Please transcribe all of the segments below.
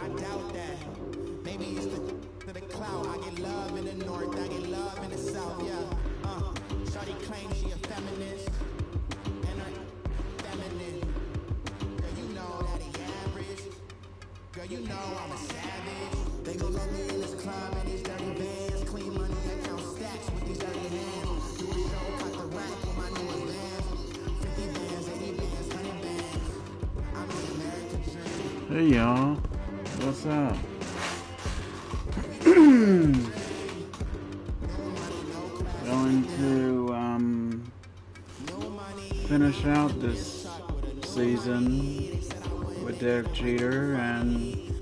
I doubt that. Maybe it's the clout. I get love in the north, I get love in the south, yeah. Shawty claims she a feminist, and her feminine. Girl, you know that he average. Girl, you know I'm a savage. They gon' let me in this club and these dirty bands. Clean money, I count stacks with these dirty hands. Do a show, cut the rack with my new advance. 50 bands, 80 bands, 100 bands. I'm the American dream. Hey y'all, what's up? Going to finish out this season with Derek Jeter and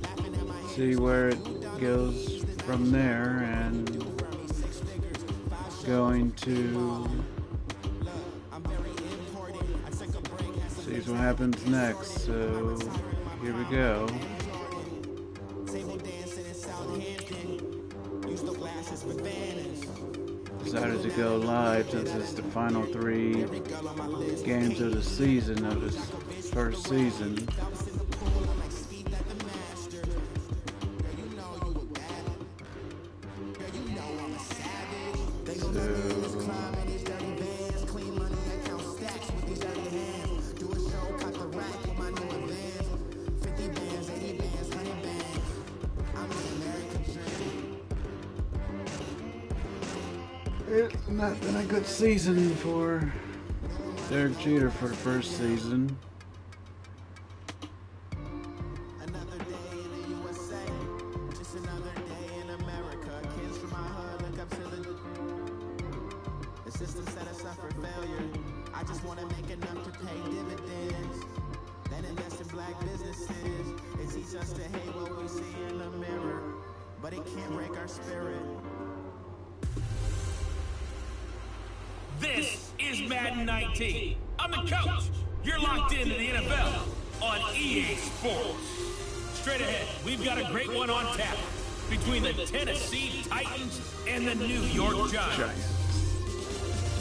see where it goes from there, and going to see what happens next. So here we go. Decided to go live since it's the final 3 games of the season, of this first season. It's not been a good season for Derek Jeter for the first season. Another day in the USA, just another day in America. Kids from my hood look up to the system set us up for failure. I just want to make enough to pay dividends, then invest in black businesses. It teaches us to hate what we see in the mirror, but it can't break our spirit. This is Madden 19. I'm the coach. You're locked into the NFL on EA Sports. Straight ahead, we've got a great one on tap between the Tennessee Titans and the New York Giants.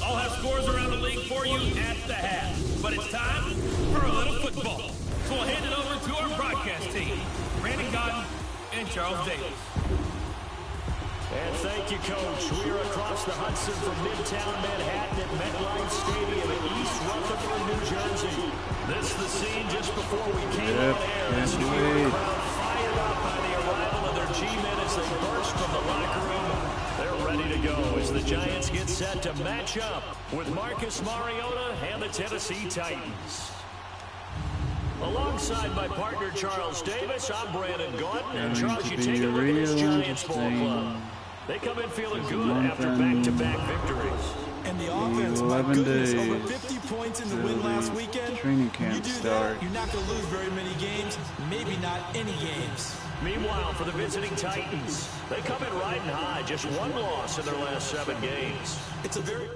I'll have scores around the league for you at the half, but it's time for a little football. So we'll hand it over to our broadcast team, Brandon Godden and Charles Davis. And thank you, Coach. We're across the Hudson from Midtown Manhattan at MetLife Stadium in East Rutherford, New Jersey. This is the scene just before we came on air. This New York crowd fired up by the arrival of their G-men as they burst from the locker room. They're ready to go as the Giants get set to match up with Marcus Mariota and the Tennessee Titans. Alongside my partner, Charles Davis, I'm Brandon Gordon. And Charles, you take a look at this Giants ball club. They come in feeling good after back-to-back victories. And the offense, my goodness, over 50 points in the win last weekend. Training camp start. You're not going to lose very many games, maybe not any games. Meanwhile, for the visiting Titans, they come in riding high, just 1 loss in their last 7 games. It's a very...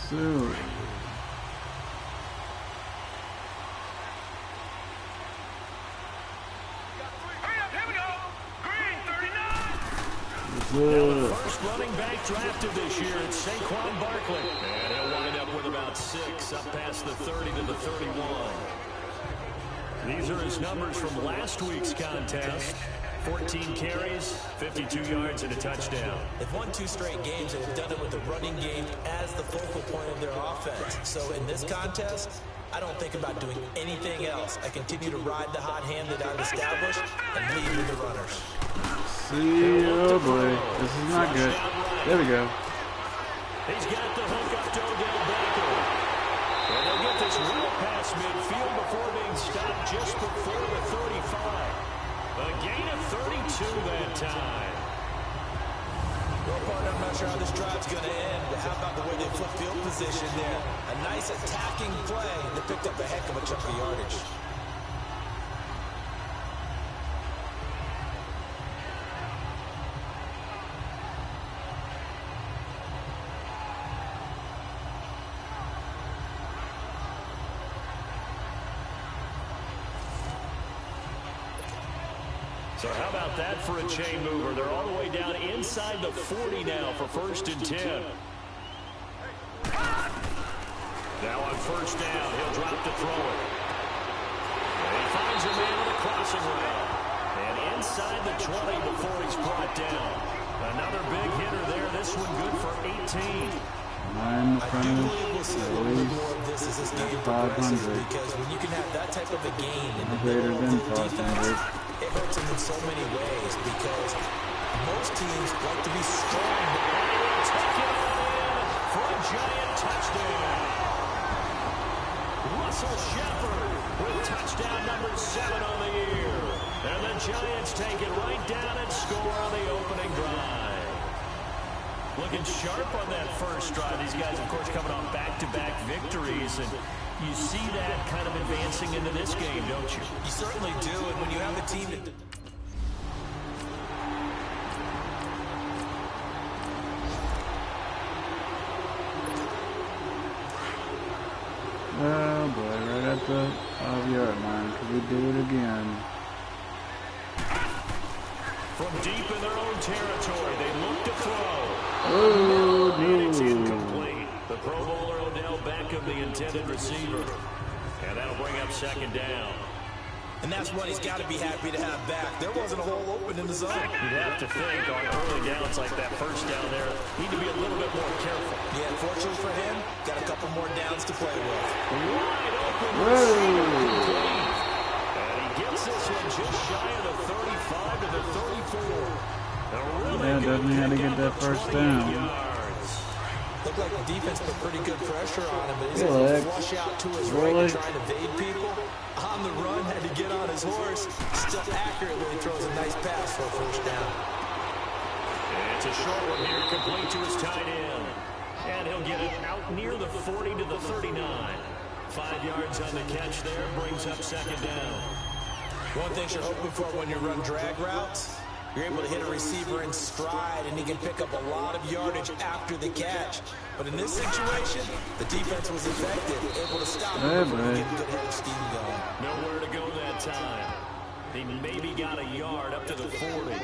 So... Now the first running back drafted this year, it's Saquon Barkley. And he'll wind up with about 6, up past the 30 to the 31. These are his numbers from last week's contest. 14 carries, 52 yards, and a touchdown. They've won 2 straight games, and they've done it with the running game as the focal point of their offense. So in this contest, I don't think about doing anything else. I continue to ride the hot hand that I've established and lead with the runners. See, oh boy, this is not good. There we go. He's got the hook up to Odell Beckham. And they'll get this well past midfield before being stopped just before the 35. A gain of 32 that time. Well, partner, I'm not sure how this drive's going to end, but how about the way they flip field position there? A nice attacking play that picked up a heck of a chunk of yardage. So So how about that for a chain mover? They're all the way down inside the 40 now for 1st and 10. Now on 1st down, he'll drop to throw it. And he finds a man on the crossing route. And inside the 20 before he's brought down. Another big hitter there. This one good for 18. I'm I do believe we'll see a little bit more of this as this game progresses, because when you can have that type of a gain in the middle of the defense, it hurts them in so many ways, because most teams like to be strong. And he will take it all in for a giant touchdown. Russell Shepard with touchdown number 7 on the year. And the Giants take it right down and score on the opening drive. Looking sharp on that first drive. These guys, of course, coming on back-to-back victories. And you see that kind of advancing into this game, don't you? You certainly do. And when you have a team that... Oh boy, right at the 5-yard line. Could we do it again? From deep in their own territory, they look to throw. Oh, And it's no. incomplete. The Pro Bowler Odell Beckham, the intended receiver. And that'll bring up 2nd down. And that's what he's got to be happy to have back. There wasn't a hole open in the zone. You'd have to think on early downs like that first down there, need to be a little bit more careful. Yeah, unfortunately for him, got a couple more downs to play with. Wide open. Whoa. And he gets this one just shy of the 35 to the 34. Really Yeah, definitely had to get that first down. Looked like the defense put pretty good pressure on him, but he's Good able to leg. flush out to his Really? right to try and evade people. On the run, had to get on his horse. Still accurately throws a nice pass for a 1st down. It's a short one here, complete to his tight end. And he'll get it out near the 40 to the 39. 5 yards on the catch there, brings up 2nd down. One thing you're hoping for when you run drag routes, you're able to hit a receiver in stride, and he can pick up a lot of yardage after the catch. But in this situation, the defense was effective, able to stop him and get a good head of steam going. Nowhere to go that time. He maybe got a yard up to the 40.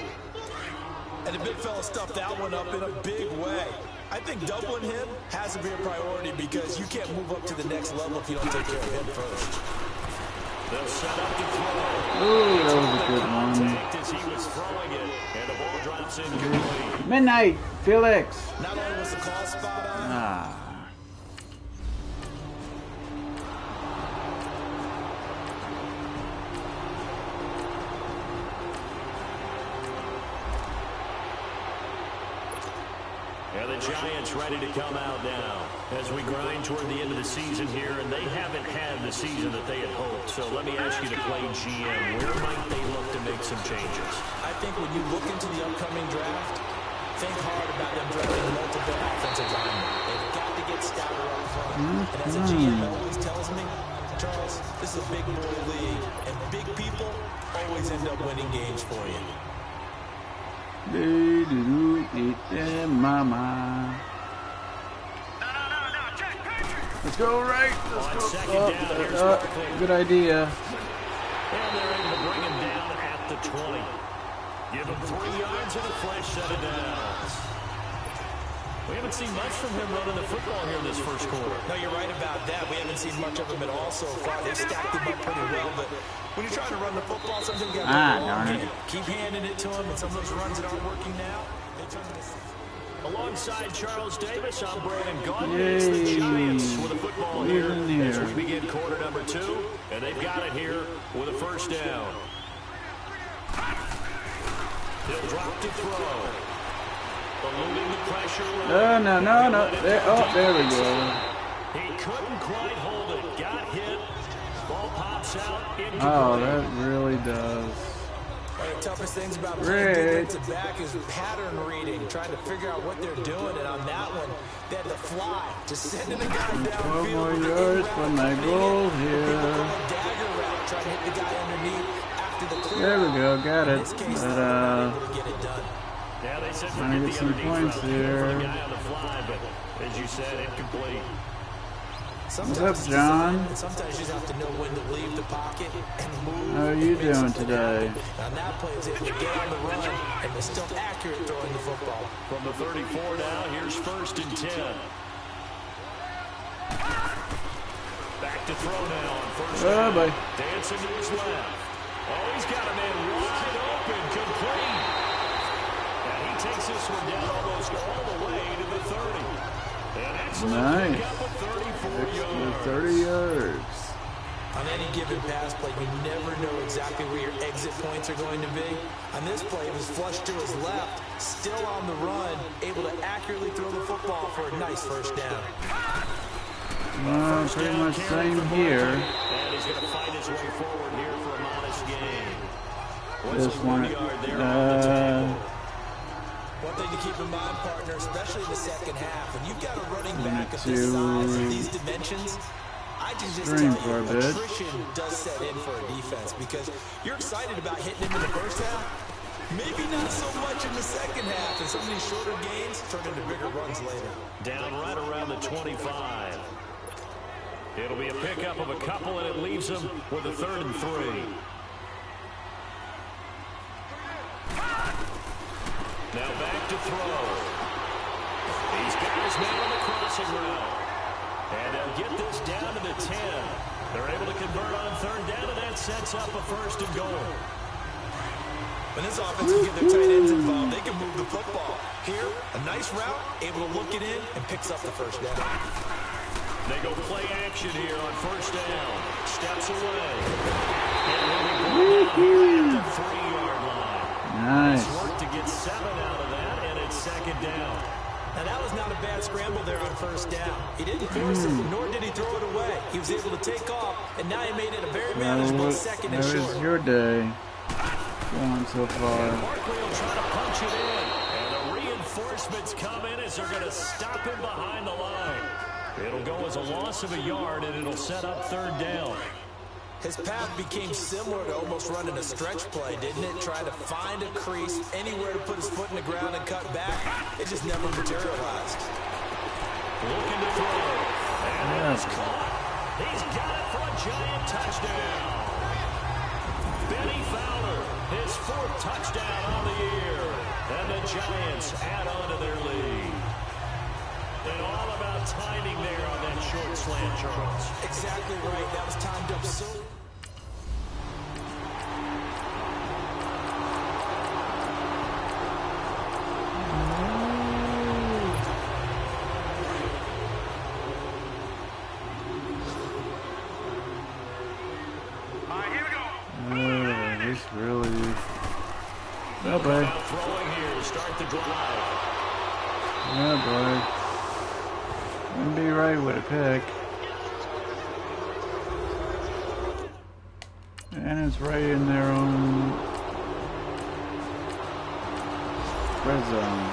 And the big fella stuffed that one up in a big way. I think doubling him has to be a priority, because you can't move up to the next level if you don't take care of him first. They'll set up to throw. Ooh, that was a good one. Contact as he was throwing it, and the ball drops incomplete. Midnight, Felix. Not only was the call spot on, Ah. And the Giants ready to come out now as we grind toward the end of the season here, and they haven't had the season that they had hoped. So let me ask you to play GM. Where might they look to make some changes? I think when you look into the upcoming draft, think hard about them drafting multiple offensive linemen. They've got to get stouter up front. And as a GM always tells me, Charles, this is a big boy league, and big people always end up winning games for you. Mama. Let's go right. Let's go. Good idea. And they're able to bring him down at the 20. Give him 3 yards and a fresh set of downs. We haven't seen much from him running the football here in this first quarter. No, you're right about that. We haven't seen much of him at all so far. They stacked him up pretty well, but when you're trying to run the football, something you got to keep handing it to him, and some of those runs that aren't working now, they turn into... Alongside Charles Davis, I'm Brandon Gaudin. It's the Giants with a football here as we begin quarter number 2, and they've got it here with a 1st down. He'll drop to throw. Eluding the pressure. No. There we go. He couldn't quite hold it. Got hit. Ball pops out. Oh, that really does. One of the toughest things about playing defensive back is pattern reading, trying to figure out what they're doing. And on that one, they had to fly, just sending the guy downfield. 12 more yards from my goal here. Dagger route, trying to hit the guy underneath after the clear. There we go, got it. Yeah, they said trying to get some points here. For the guy on the fly, but as you said, incomplete. Sometimes What's up, John? and sometimes you just have to know when to leave the pocket and move. How are you doing today? Now that play was able to get on the run and was still accurate throwing the football. From the 34 now, here's 1st and 10. Back to throw now on 1st down. Boy. Dancing to his left. Oh, he's got a man wide open, complete. And he takes this one down almost all the way to the 30. An excellent pickup of 34 yards. 30 yards. On any given pass play, you never know exactly where your exit points are going to be. On this play, it was flushed to his left, still on the run, able to accurately throw the football for a nice 1st down. Pretty much same here. And he's going to fight his way forward here for a modest gain. This one. One thing to keep in mind, partner, especially in the second half, when you've got a running back of this size and these dimensions, I can just tell you attrition does set in for a defense because you're excited about hitting him in the first half. Maybe not so much in the second half, and some of these shorter gains turn into bigger runs later. Down right around the 25. It'll be a pickup of a couple, and it leaves them with a 3rd and 3. Now back to throw. These guys now on the crossing route. And they'll get this down to the 10. They're able to convert on 3rd down, and that sets up a 1st and goal. When this offense can get their tight ends involved, they can move the football. Here, a nice route, able to look it in, and picks up the 1st down. They go play action here on 1st down. Steps away. And we'll be at the 3-yard line. Nice. Work to get 7 out of that, and it's 2nd down. Now that was not a bad scramble there on 1st down. He didn't force it, nor did he throw it away. He was able to take off, and now he made it a very manageable 2nd and short. That was your day. Going so far. And Barkley will try to punch it in. And the reinforcements come in as they're going to stop him behind the line. It'll go as a loss of a yard, and it'll set up 3rd down. His path became similar to almost running a stretch play, didn't it? Trying to find a crease, anywhere to put his foot in the ground and cut back. It just never materialized. Looking to throw. And it's caught. He's got it for a giant touchdown. Benny Fowler, his 4th touchdown on the year. And the Giants add on to their lead. And all about timing there on that short slant, Charles. Exactly right. That was timed up so. This really. Oh boy. Throwing here to start the drive. Yeah, boy. Wouldn't be right with a pick. And it's right in their own red zone.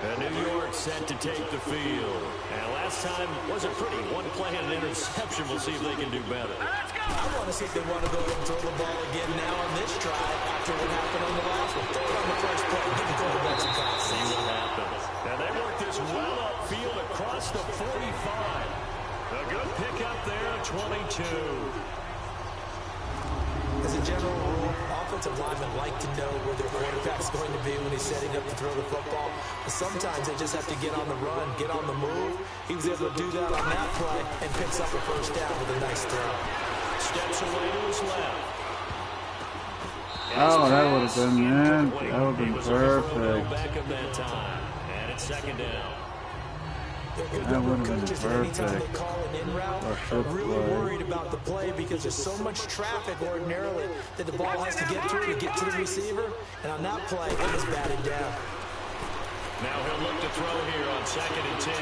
And New York set to take the field. And last time wasn't pretty. One play and an interception. We'll see if they can do better. I want to see if they want to go ahead and throw the ball again now on this drive after what happened on the last one. Throw it on the first play. Give the quarterback some time. See what happens. And they work this well upfield across the 45. A good pickup there at 22. As a general rule, offensive linemen like to know where their quarterback's going to be when he's setting up to throw the football. But sometimes they just have to get on the run, get on the move. He was able to do that on that play and picks up a 1st down with a nice throw. Steps away to his left. Oh, that would have been good. That would have been perfect. Back of that time. And it's 2nd down. That would have been perfect. They call an in route, Or are really worried about the play because there's so much traffic ordinarily that the ball has to get through to get to the receiver. And on that play, it was batted down. Now he'll look to throw here on 2nd and 10.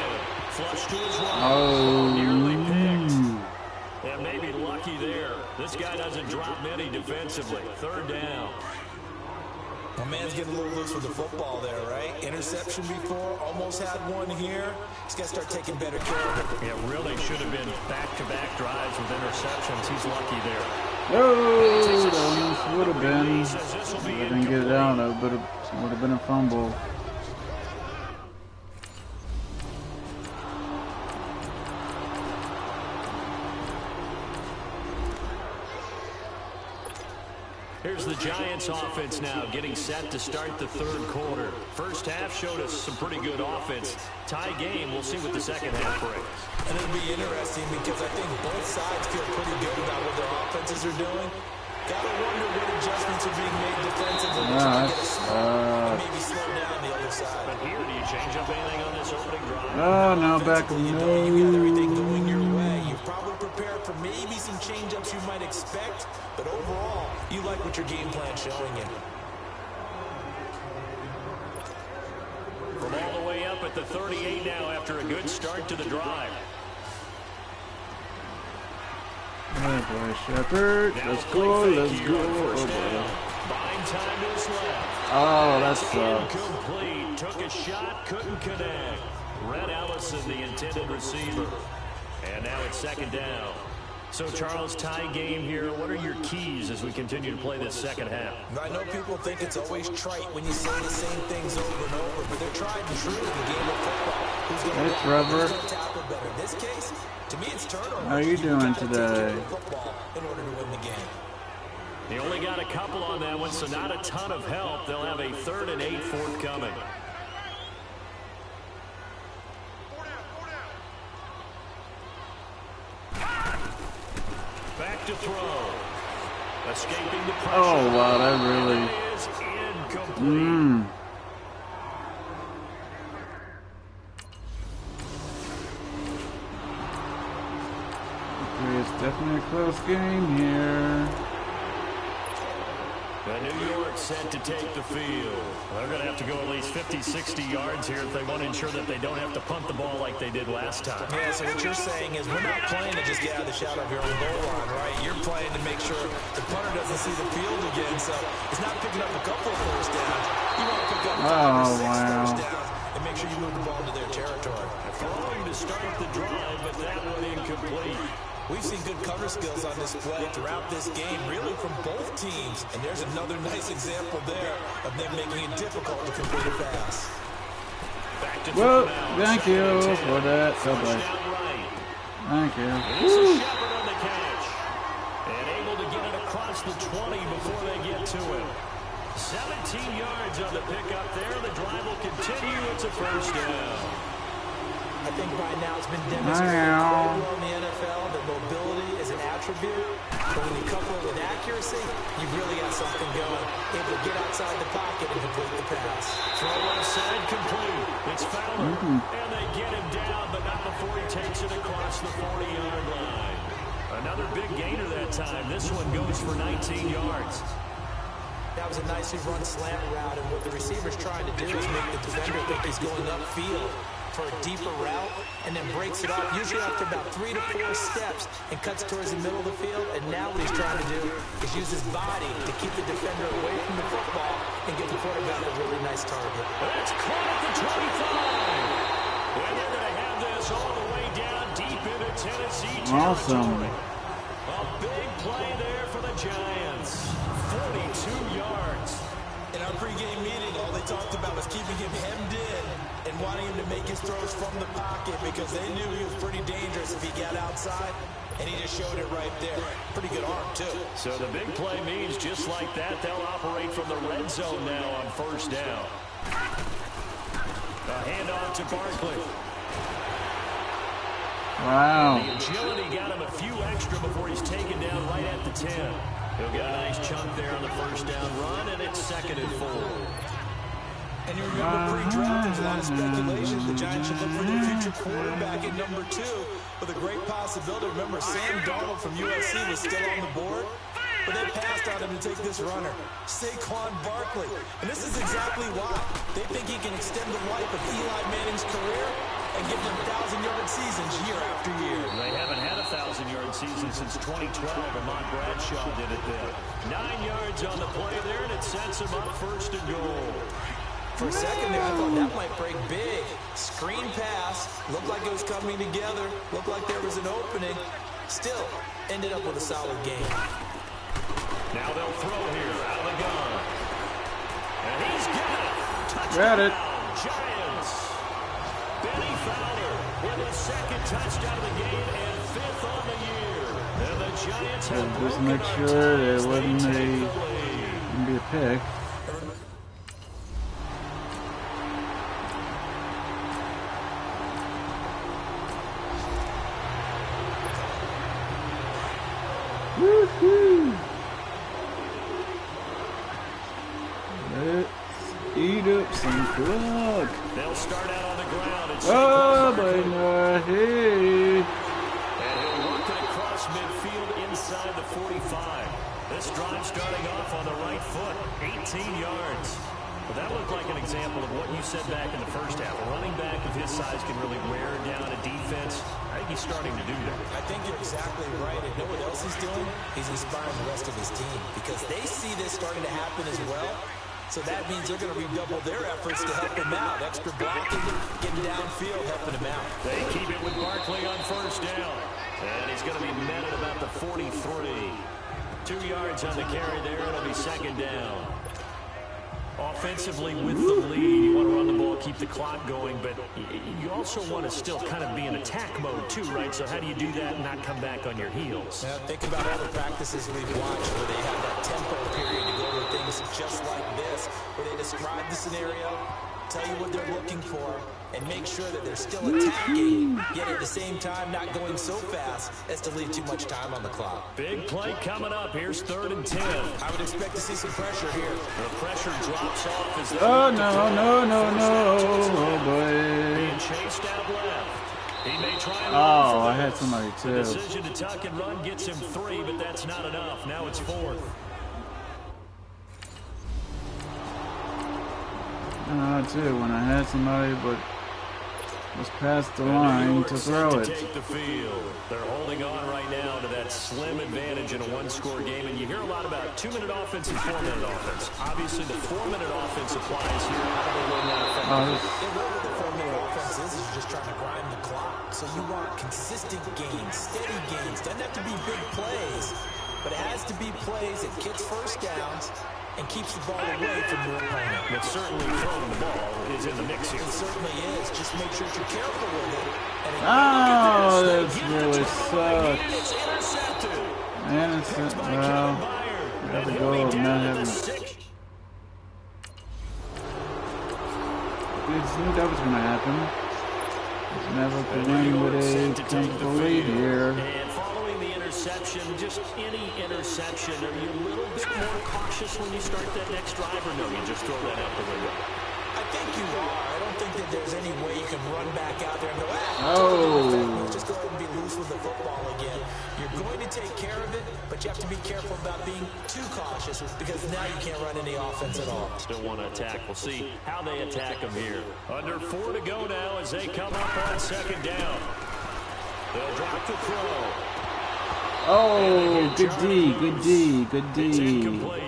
Flush to his right. Oh, nearly picked. And maybe lucky there. This guy doesn't drop many defensively. 3rd down. My man's getting a little loose with the football there, right? Interception before, almost had one here. He's got to start taking better care of it. Yeah, really should have been back-to-back drives with interceptions. He's lucky there. Oh, that almost would have been. I didn't get it out. It would have been a fumble. Here's the Giants offense now getting set to start the third quarter. First half showed us some pretty good offense. Tie game. We'll see what the second half brings. And it'll be interesting because I think both sides feel pretty good about what their offenses are doing. Gotta wonder what adjustments are being made defensively to try to get a slow and maybe slow down the other side. But here, do you change up anything on this opening drive? Oh, no, back You got everything going your way. You've probably prepared for maybe some change-ups you might expect, but overall, you like what your game plan's showing you. From all the way up at the 38 now after a good start to the drive. Oh boy, Shepard. Let's go, let's go. Oh boy. Oh, that sucks. Incomplete. Took a shot, couldn't connect. Red Allison, the intended receiver. And now it's second down. So, Charles, tie game here. What are your keys as we continue to play this second half? I know people think it's always trite when you say the same things over and over, but they're tried and true in the game of football. Who's going to tackle better? In this case, to me, it's turnover. How are you doing today? In order to win the game. He only got a couple on that one, so not a ton of help. They'll have a 3rd and 8 forthcoming. Back to throw. Escaping the pressure. Oh, wow, that really... That is incomplete. It's definitely a close game here. The New York set to take the field. They're going to have to go at least 50, 60 yards here if they want to ensure that they don't have to punt the ball like they did last time. Yeah, so what you're saying is we're not playing to just get out of the shadow of your own goal line, right? You're playing to make sure the punter doesn't see the field again, so it's not picking up a couple of first downs. You want to pick up 5 or 6 first downs and make sure you move the ball to their territory. Throwing to start the drive, but that one incomplete. We've seen good cover skills on display throughout this game, really from both teams. And there's another nice example there of them making it difficult to complete a pass. Well, thank you for that. Bye-bye. Thank you. Woo. On the catch. And able to get it across the 20 before they get to him. 17 yards on the pickup there. The drive will continue. It's a first down. I think by now it's been demonstrated well in the NFL that mobility is an attribute, but when you couple it with accuracy, you've really got something going. Able to get outside the pocket and complete the pass. Throw left side complete. It's Fowler, and they get him down, but not before he takes it across the 40-yard line. Another big gainer that time. This one goes for 19 yards. That was a nicely run slant route, and what the receiver's trying to do is make the defender think he's going upfield for a deeper route, and then breaks it off, usually after about 3 to 4 steps, and cuts towards the middle of the field. And now what he's trying to do is use his body to keep the defender away from the football and give the quarterback a really nice target. That's caught at the 25. And they're going to have this all the way down deep into Tennessee territory. Awesome. A big play there for the Giants. 42 yards. In our pregame meeting, all they talked about was keeping him hemmed in and wanting him to make his throws from the pocket because they knew he was pretty dangerous if he got outside, and he just showed it right there. Pretty good arm, too. So the big play means just like that, they'll operate from the red zone now on first down. A handoff to Barkley. Wow. The agility got him a few extra before he's taken down right at the 10. He'll get a nice chunk there on the first down run, and it's 2nd and 4. And you remember pre-draft, there's a lot of speculation. The Giants should look for their future quarterback at number 2 with a great possibility. Remember, Sam Darnold from USC was still on the board, but they passed on him to take this runner, Saquon Barkley. And this is exactly why. They think he can extend the life of Eli Manning's career and give them 1,000-yard seasons year after year. They haven't had a 1,000-yard season since 2012. Ahmad Bradshaw did it then. 9 yards on the play there, and it sets him up 1st and goal. For a second there, I thought that might break big. Screen pass. Looked like it was coming together. Looked like there was an opening. Still, ended up with a solid game. Now they'll throw here out of the gun. And he's got it. Touchdown. Got it. Giants. Benny Fowler with his 2nd touchdown of the game and 5th on the year. And the Giants have just make sure it wasn't a Gonna be a pick. Woohoo! Let's eat up some clock. They'll start out on the ground. Oh, but no, hey. And he'll work it across midfield inside the 45. This drive starting off on the right foot, 18 yards. Well, that looked like an example of what you said back in the first half. A running back of his size can really wear down a defense. I think he's starting to do that. I think you're exactly right. And know what else he's doing? He's inspiring the rest of his team because they see this starting to happen as well. So that means they're going to redouble their efforts to help him out. Extra blocking, getting downfield, helping him out. They keep it with Barkley on first down. And he's going to be met at about the 43. 2 yards on the carry there. It'll be second down. Offensively with the lead, you want to run the ball, keep the clock going, but you also want to still kind of be in attack mode too, right? So how do you do that and not come back on your heels? Now, think about all the practices we've watched where they have that tempo period to go over things just like this, where they describe the scenario, tell you what they're looking for, and make sure that they're still attacking, yet at the same time not going so fast as to leave too much time on the clock. Big play coming up. Here's 3rd and 10. I would expect to see some pressure here. The pressure drops off as Oh, no. Oh, boy. being chased out left. He may try and Oh, I had somebody The too. decision to tuck and run gets him 3, but that's not enough. Now it's 4th. Too, when I had somebody, but was past the line to throw it. Take the field. They're holding on right now to that slim advantage in a one-score game, and you hear a lot about 2-minute offense and 4-minute offense. Obviously, the 4-minute offense applies here. How do they learn that effectively? What the 4-minute offense is you're just trying to grind the clock. So you want consistent gains, steady gains. Doesn't have to be big plays, but it has to be plays that gets first downs and keeps the ball away from your opponent. But certainly throwing the ball is in the mix here. It certainly is. Just make sure you're careful with it. And Oh, that's really sucks. It's intercepted. Innocent. Well, have to go of not having it. Good, knew that was going to happen. It's never going with a comfortable lead here. And following the interception, just any interception, are you a little bit more cautious when you start that next drive, or no, you just throw that out the window? I think you are. I don't think that there's any way you can run back out there and go, just go ahead and be loose with the football again. You're going to take care of it, but you have to be careful about being too cautious because now you can't run any offense at all. Still want to attack. We'll see how they attack them here. Under 4 to go now as they come up on second down. They'll drop the throw. Oh, good D. It's incomplete.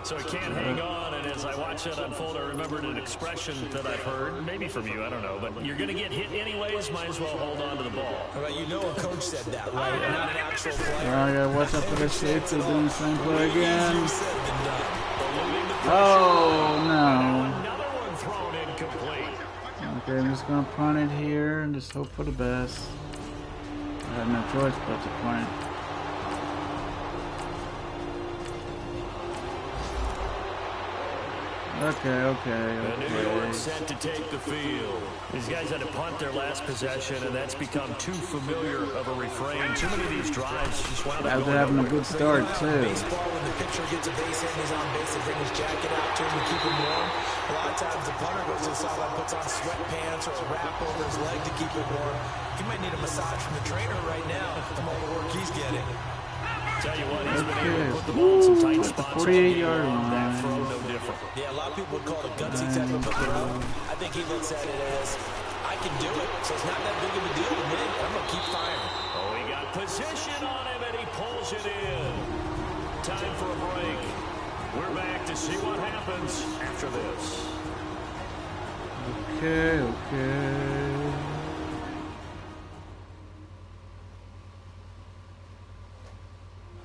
So he can't hang on, and as I watch that unfold, I remembered an expression that I've heard, maybe from you, I don't know, but you're going to get hit anyways, might as well hold on to the ball. Well, you know a coach said that, right? Not an actual player. I gotta watch out for the shades of doing the same play again. Easier said than done. Oh, Another one thrown incomplete. no. Okay, I'm just gonna punt it here and just hope for the best. I have no choice but to punt it. Okay. And New York set to take the field. These guys had to punt their last possession, and that's become too familiar of a refrain. Too many of these drives just wound up After having a good start, too. Baseball, when the pitcher gets a base hit and he's on base, they bring his jacket out to him to keep him warm. A lot of times the punter goes to the sideline, puts on sweatpants or a wrap over his leg to keep it warm. He might need a massage from the trainer right now from all the work he's getting. Tell you what, he's been able to put the ball in some tight spots. 48-yard line. That throw, no different. Yeah, a lot of people would call it a gutsy type of a throw. I think he looks at it as, I can do it, so it's not that big of a deal to me. I'm going to keep firing. Oh, he got position on him, and he pulls it in. Time for a break. We're back to see what happens after this. Okay.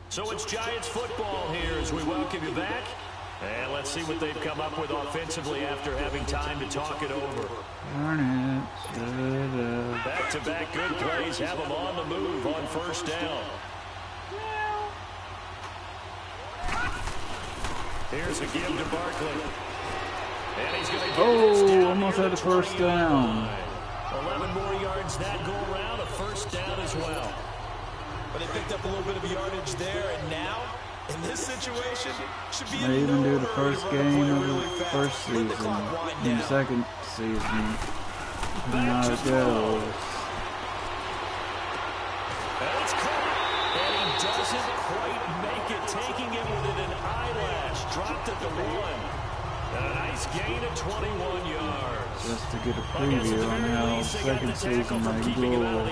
So it's Giants football here as we welcome you back. And let's see what they've come up with offensively after having time to talk it over. Darn it. Back-to-back good plays have them on the move on first down. Here's a give to Barkley. And he's going to get Oh, this down almost here had to the first 29. down. 11 more yards that go around, a first down as well. But they picked up a little bit of yardage there, and now, in this situation, should be They even do the hurry first to run a game play of really the fast. first Let the season, clock wind in the down. second season. Back Now to it throw. goes. And it's caught. And he doesn't quite make it, taking it within an eyelash. Dropped at the 1. And a nice gain of 21 yards. Just to get a preview on how second season might go. Yeah,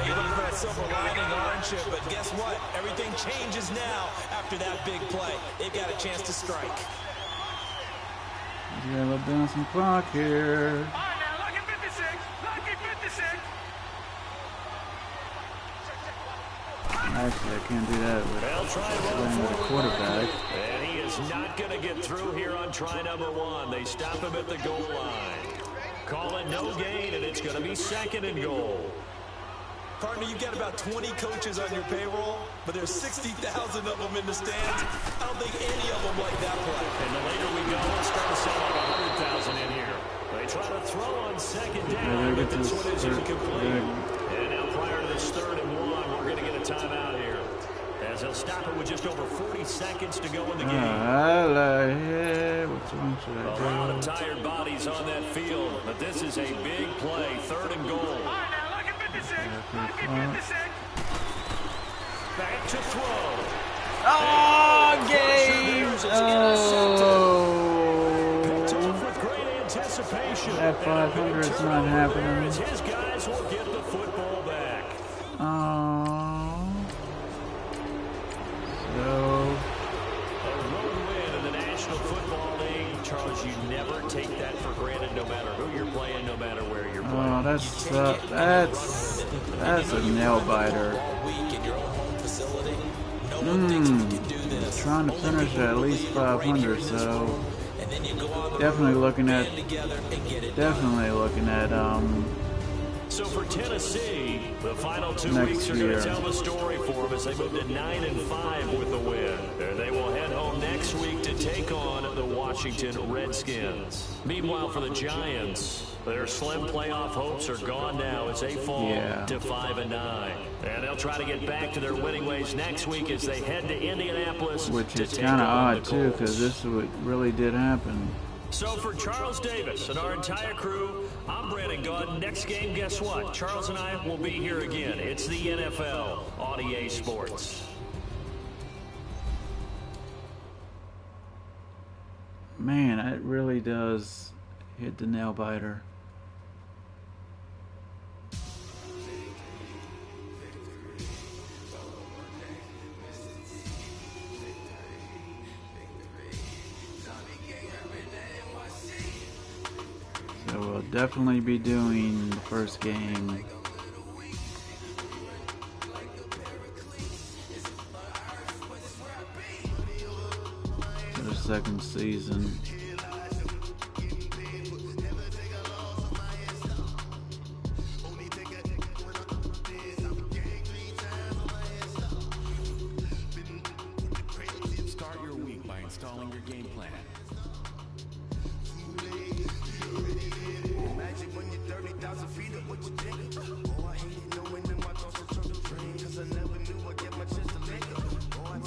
you look for that silver lining, aren't you? But guess what? Everything changes now after that big play. They've got a chance to strike. He's got to let down some clock here. All right, now, lucky 56. Lucky 56. Actually, I can't do that with They'll try to run playing with a quarterback. And he is not going to get through here on try number 1. They stop him at the goal line. Call it no gain, and it's going to be second and goal. Partner, you've got about 20 coaches on your payroll, but there's 60,000 of them in the stands. I don't think any of them like that play. And the later we go, it's starting to sound like 100,000 in here. They try to throw on second down, but this one is incomplete. And now prior to this 3rd and 1, we're going to get a timeout here, as they'll stop it with just over 40 seconds to go in the game. Which one should I A do? lot of tired bodies on that field, but this is a big play, 3rd and goal. All right, now, lucky 56. Lucky 56. Back to throw. Oh, Games! Picked Oh, off with great anticipation. that 500 is not happening. His guys will get the football back. Oh. So, A road win in the National Football League. Charles, you never take that for granted, no matter who you're playing, no matter where you're playing. oh, that's a nail biter. All week in your own home facility. No one thinks we can do this. Trying to Only finish people at who least really look right here 500, in this so room. And then you go on the definitely road, looking at band together and get it done. So for Tennessee, the final 2 Next weeks are going year. to tell the story for them as they move to 9-5 with the win. And they will head home next week to take on the Washington Redskins. Meanwhile, for the Giants, their slim playoff hopes are gone now as they fall to 5-9. And they'll try to get back to their winning ways next week as they head to Indianapolis. which to is take kind of on odd the too, Colts. because this really did happen. So for Charles Davis and our entire crew, I'm Brandon Gunn. Next game, guess what? Charles and I will be here again. It's the NFL on EA Sports. Man, it really does hit the nail biter. So we'll definitely be doing the first game. For the second season. Start your week by installing your game plan.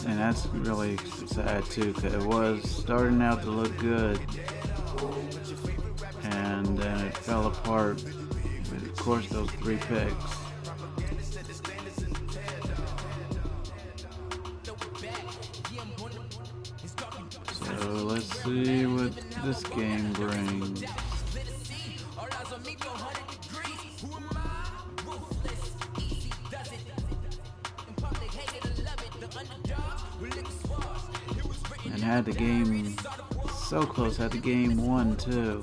And that's really sad too, because it was starting out to look good, and then it fell apart with, of course, those 3 picks. So let's see what this game brings. And had the game so close, had the game won too.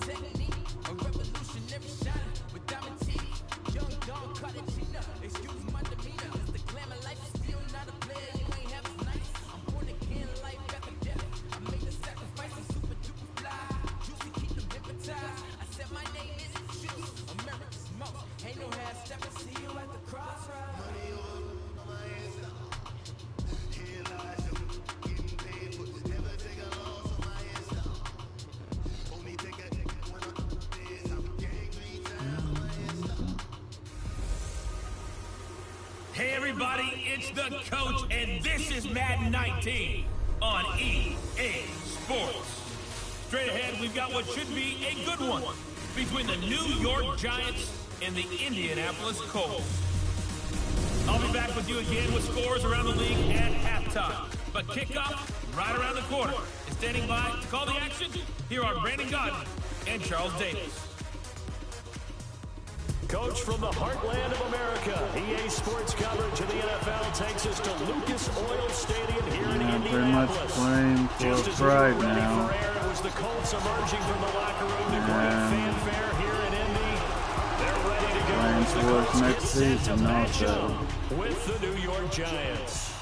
everybody, it's the coach, and this is Madden 19 on EA Sports. Straight ahead, we've got what should be a good one between the New York Giants and the Indianapolis Colts. I'll be back with you again with scores around the league at halftime. But kickoff right around the corner. And standing by to call the action, here are Brandon Godden and Charles Davis. Coach, from the heartland of America, EA Sports coverage of the NFL takes us to Lucas Oil Stadium here in Indianapolis. Pretty much playing for pride now. It was the Colts emerging from the locker room to great fanfare here in Indy. They're ready to go. Playing towards next season also. With the New York Giants.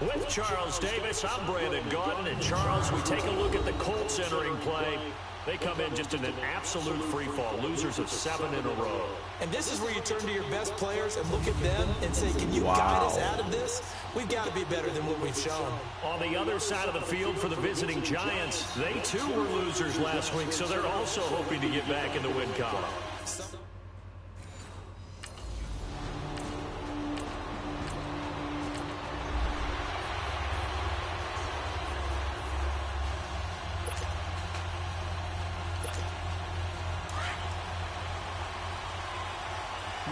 With Charles Davis, I'm Brandon Godden. And Charles, we take a look at the Colts entering play. They come in just in an absolute free fall, losers of 7 in a row. And this is where you turn to your best players and look at them and say, can you guide us out of this? We've got to be better than what we've shown. On the other side of the field for the visiting Giants, they too were losers last week, so they're also hoping to get back in the win column.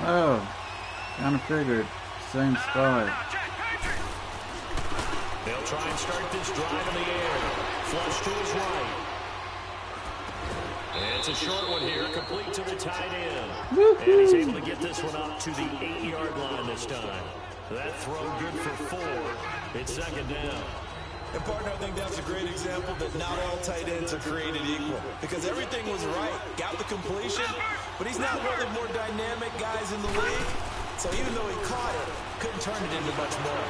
Oh, kind of figured. Same spot. They'll try and start this drive in the air. Flush to his right. And it's a short one here, complete to the tight end. And he's able to get this one up to the 8-yard line this time. That throw good for 4. It's second down. And partner, I think that's a great example that not all tight ends are created equal. Because everything was right. Got the completion, but he's not one of the more dynamic guys in the league. So even though he caught it, couldn't turn it into much more.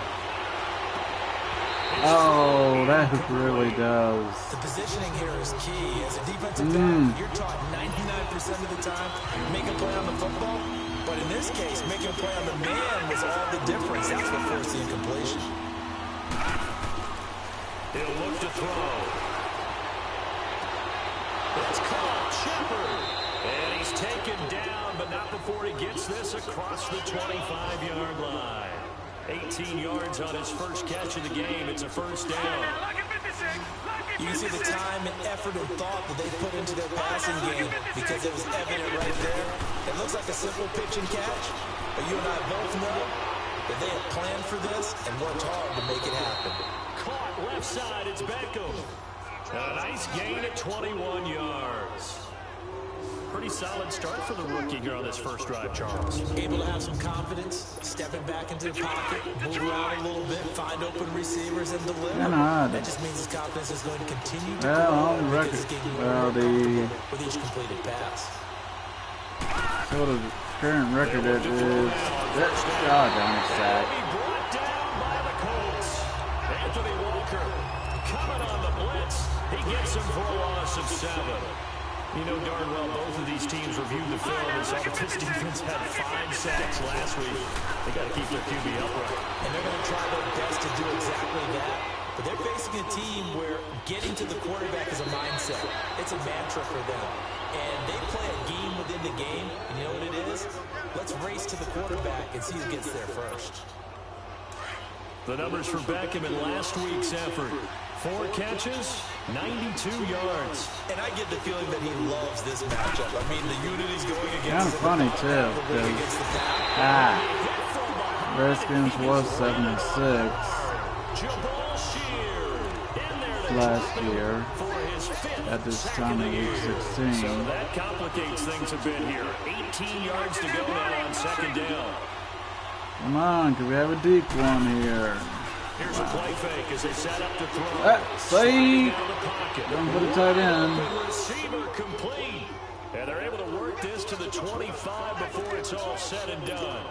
Oh, that really does. The positioning here is key. As a defensive back, you're taught 99% of the time, make a play on the football. But in this case, making a play on the man was all the difference. That's what forced the incompletion. He'll look to throw. It's caught. Shepard. And he's taken down, but not before he gets this across the 25-yard line. 18 yards on his first catch of the game. It's a first down. You can see the time and effort and thought that they put into their passing game because it was evident right there. It looks like a simple pitch and catch, but you and I both know that they had planned for this and worked hard to make it happen. Caught left side, it's Beckham. A nice gain at 21 yards. Pretty solid start for the rookie here on this first drive, Charles. Able to have some confidence, stepping back into the pocket, move around a little bit, find open receivers, and deliver. That just means his confidence is going to continue to grow on the record. With each completed pass. So the current record it is down sack. Brought down by the Colts. Anthony Walker coming on the blitz. He gets him for a loss of 7. You know darn well both of these teams reviewed the film and saw that this defense had 5 sacks last week. They got to keep their QB upright. And they're going to try their best to do exactly that. But they're facing a team where getting to the quarterback is a mindset. It's a mantra for them. And they play a game within the game. And you know what it is? Let's race to the quarterback and see who gets there first. The numbers for Beckham in last week's effort. 4 catches, 92 yards. And I get the feeling that he loves this matchup. I mean, the unity's going against kind of funny, too. Redskins was 7-6 last year at this time of week 16. So that complicates things a bit here. 18 yards to go now on second down. Come on, can we have a deep one here? Here's a play fake as they set up to throw. Save! Don't put a tight end. The receiver complete. And they're able to work this to the 25 before it's all said and done.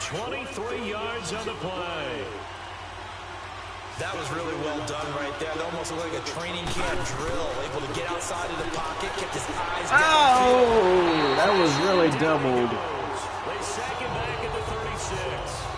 23 yards on the play. That was really well done right there. That almost looked like a training camp drill. Able to get outside of the pocket, kept his eyes down. Oh, that was really doubled. They sack him back at the 36.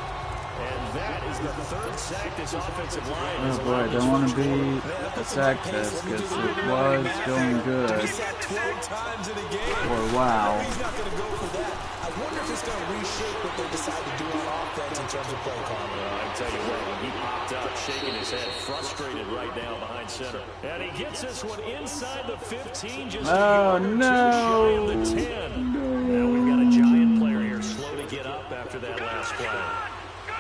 And that is the third sack this offensive line. Oh boy, I don't want to be a sack test because it was going good for a while. He's not going to go for that. I wonder if it's going to reshape what they decide to do on offense in terms of play calling. I tell you what, when he popped up, shaking his head, frustrated right now behind center. And he gets this one inside the 15, just oh no! Shy of the 10. Now we've got a Giant player here, slow to get up after that last play.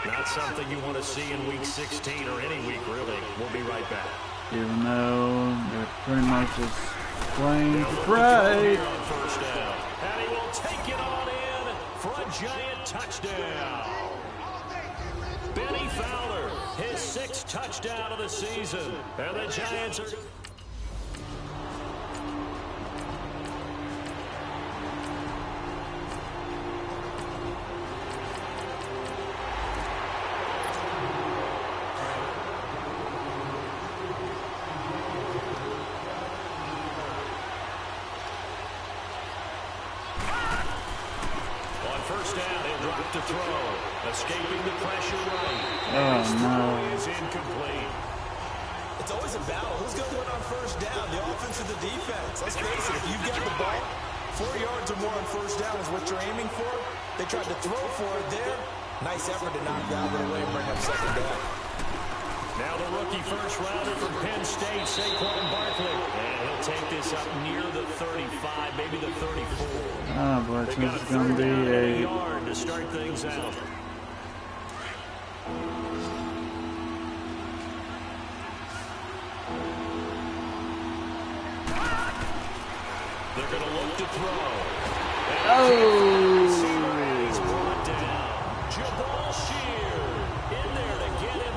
Not something you want to see in Week 16 or any week, really. We'll be right back. Even though they're pretty much just playing for pride. On first down. And he will take it on in for a Giant touchdown. Benny Fowler, his 6th touchdown of the season. And the Giants are... to throw, escaping the pressure right. Oh no! Is incomplete. It's always a battle. Who's going to win on first down? The offense or the defense? Let's face it. If you've got the ball, 4 yards or more on first down is what you're aiming for. They tried to throw for it there. Nice effort to knock that one away and bring up second down. Now the rookie first rounder from Penn State, Saquon Barkley. And he'll take this up near the 35, maybe the 34. Oh, but this is going to be a yard to start things out. They're going to look to throw. oh! He's brought down. Jabal Sheard in there to get him.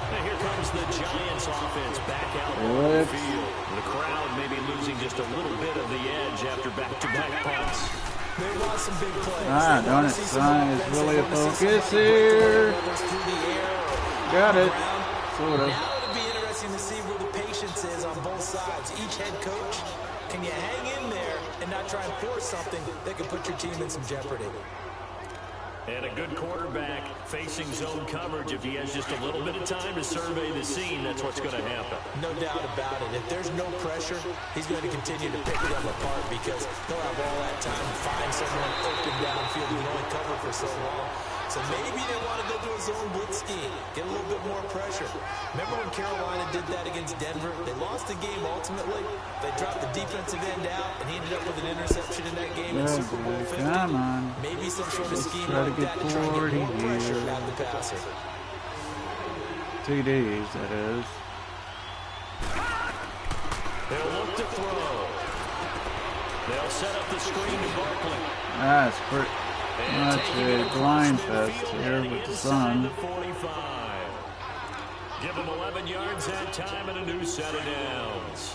And here comes the Giants offense back out on the field. The crowd maybe losing just a little bit of the edge after back-to-back punts. They want some big plays. Darn it, son is really a focus here. Got it. Sort of. Now it'll be interesting to see where the patience is on both sides. Each head coach, can you hang in there and not try and force something that could put your team in some jeopardy? And a good quarterback facing zone coverage. If he has just a little bit of time to survey the scene, that's what's going to happen. No doubt about it. If there's no pressure, he's going to continue to pick them apart because they'll have all that time to find someone open downfield who can only cover for so long. So maybe they want to go to a zone blitz scheme, get a little bit more pressure. Remember when Carolina did that against Denver? They lost the game ultimately. They dropped the defensive end out, and he ended up with an interception in that game in Super Bowl 50. Come on. Maybe some sort of scheme try to like get that to try and get 40 more pressure here. out of the passer. TDs, that is. They'll look to throw. They'll set up the screen to Barkley. That's pretty much a blind fest here with the sun. Give him 11 yards that time and a new set of downs.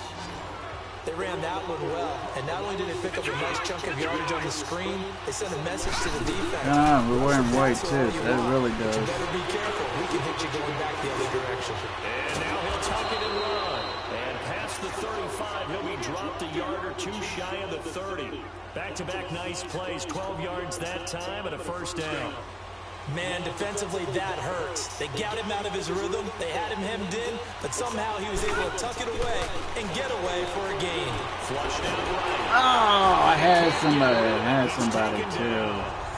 They ran that one well, and not only did they pick up a nice chunk of yardage on the screen, they sent a message to the defense. We're wearing white too, so that really does. You better be careful. We can hit you going back the other direction. And now he'll tuck it and run. And past the 35, he'll be dropped a yard or two shy of the 30. Back-to-back nice plays, 12 yards that time and a first down. Man, defensively, that hurts. They got him out of his rhythm. They had him hemmed in, but somehow he was able to tuck it away and get away for a gain. Flush down right. Oh, I had somebody too.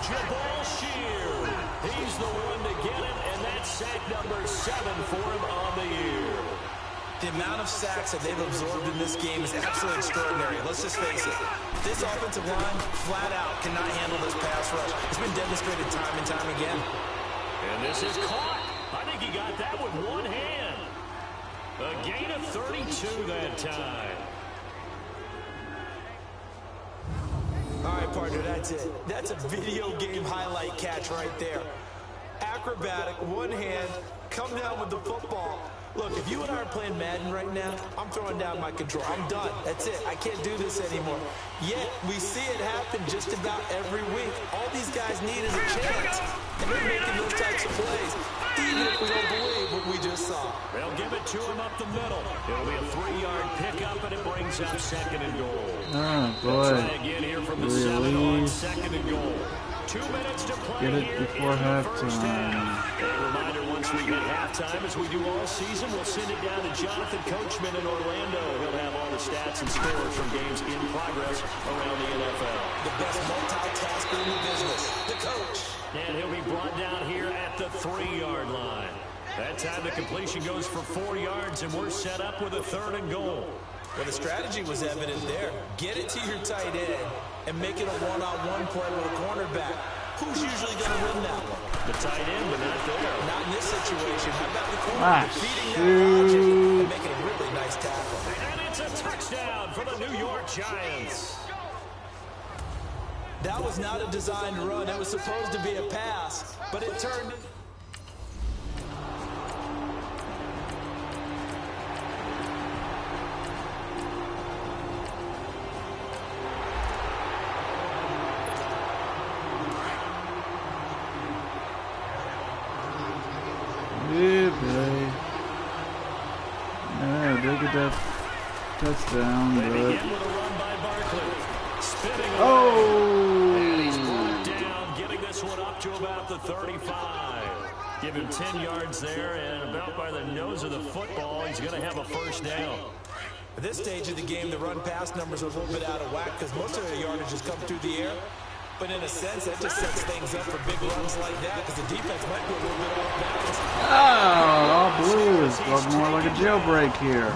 Jabal Sheard. He's the one to get it, and that's sack number 7 for him on the year. The amount of sacks that they've absorbed in this game is absolutely extraordinary. Let's just face it. This offensive line, flat out, cannot handle this pass rush. It's been demonstrated time and time again. And this is caught. I think he got that with one hand. A gain of 32 that time. All right, partner, that's it. That's a video game highlight catch right there. Acrobatic, one hand, come down with the football. Look, if you and I are playing Madden right now, I'm throwing down my control. I'm done. That's it. I can't do this anymore. Yet, we see it happen just about every week. All these guys need is a chance. And they're making those types of plays. even if we don't believe what we just saw. They'll give it to him up the middle. It'll be a 3-yard pickup, and it brings up 2nd and goal. Oh, boy. Try again here from the 7 on 2nd and goal. 2 minutes to play. Get it here before in the first halftime. half. A reminder, once we hit halftime, as we do all season, we'll send it down to Jonathan Coachman in Orlando. He'll have all the stats and scores from games in progress around the NFL. The best multitasker in the business, the coach. And he'll be brought down here at the 3-yard line. That time the completion goes for 4 yards, and we're set up with a 3rd and goal. Well, the strategy was evident there. Get it to your tight end and make it a one-on-one play with a cornerback. Who's usually going to win that one? The tight end, but not there. Not in this situation. How about the corner defeating that logic and making a really nice tackle? And it's a touchdown for the New York Giants. That was not a designed run. It was supposed to be a pass, but it turned... Yeah, boy. Yeah, they get that touchdown, They but... begin with a run by Barkley. Spinning Oh! and he's brought down, getting this one up to about the 35. Give him 10 yards there, and about by the nose of the football, he's going to have a 1st down. At this stage of the game, the run-pass numbers are a little bit out of whack because most of their yardage has come through the air. But in a sense, that just sets things up for big runs like that because the defense might be a little bit off balance. Oh, all blue is more like a jailbreak here.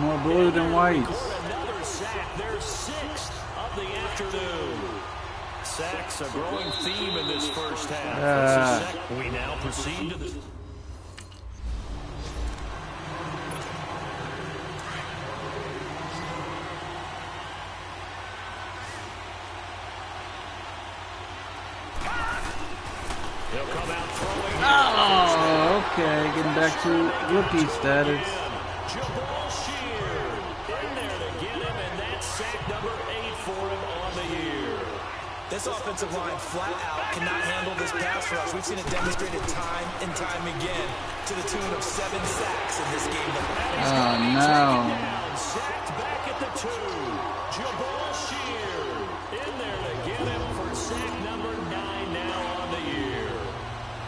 More blue than white. Another sack, their 6th of the afternoon. Sacks, a growing theme in this first half. We now proceed to the... He'll come out throwing. Oh, okay. Getting back to rookie status. In there to get him, and that's sack number 8 for him on the year. This offensive line flat out cannot handle this pass rush. We've seen it demonstrated time and time again to the tune of 7 sacks in this game. Oh, no. Sacked back at the 2. Jabal Sheard in there to get him for sack number 9 now on the year.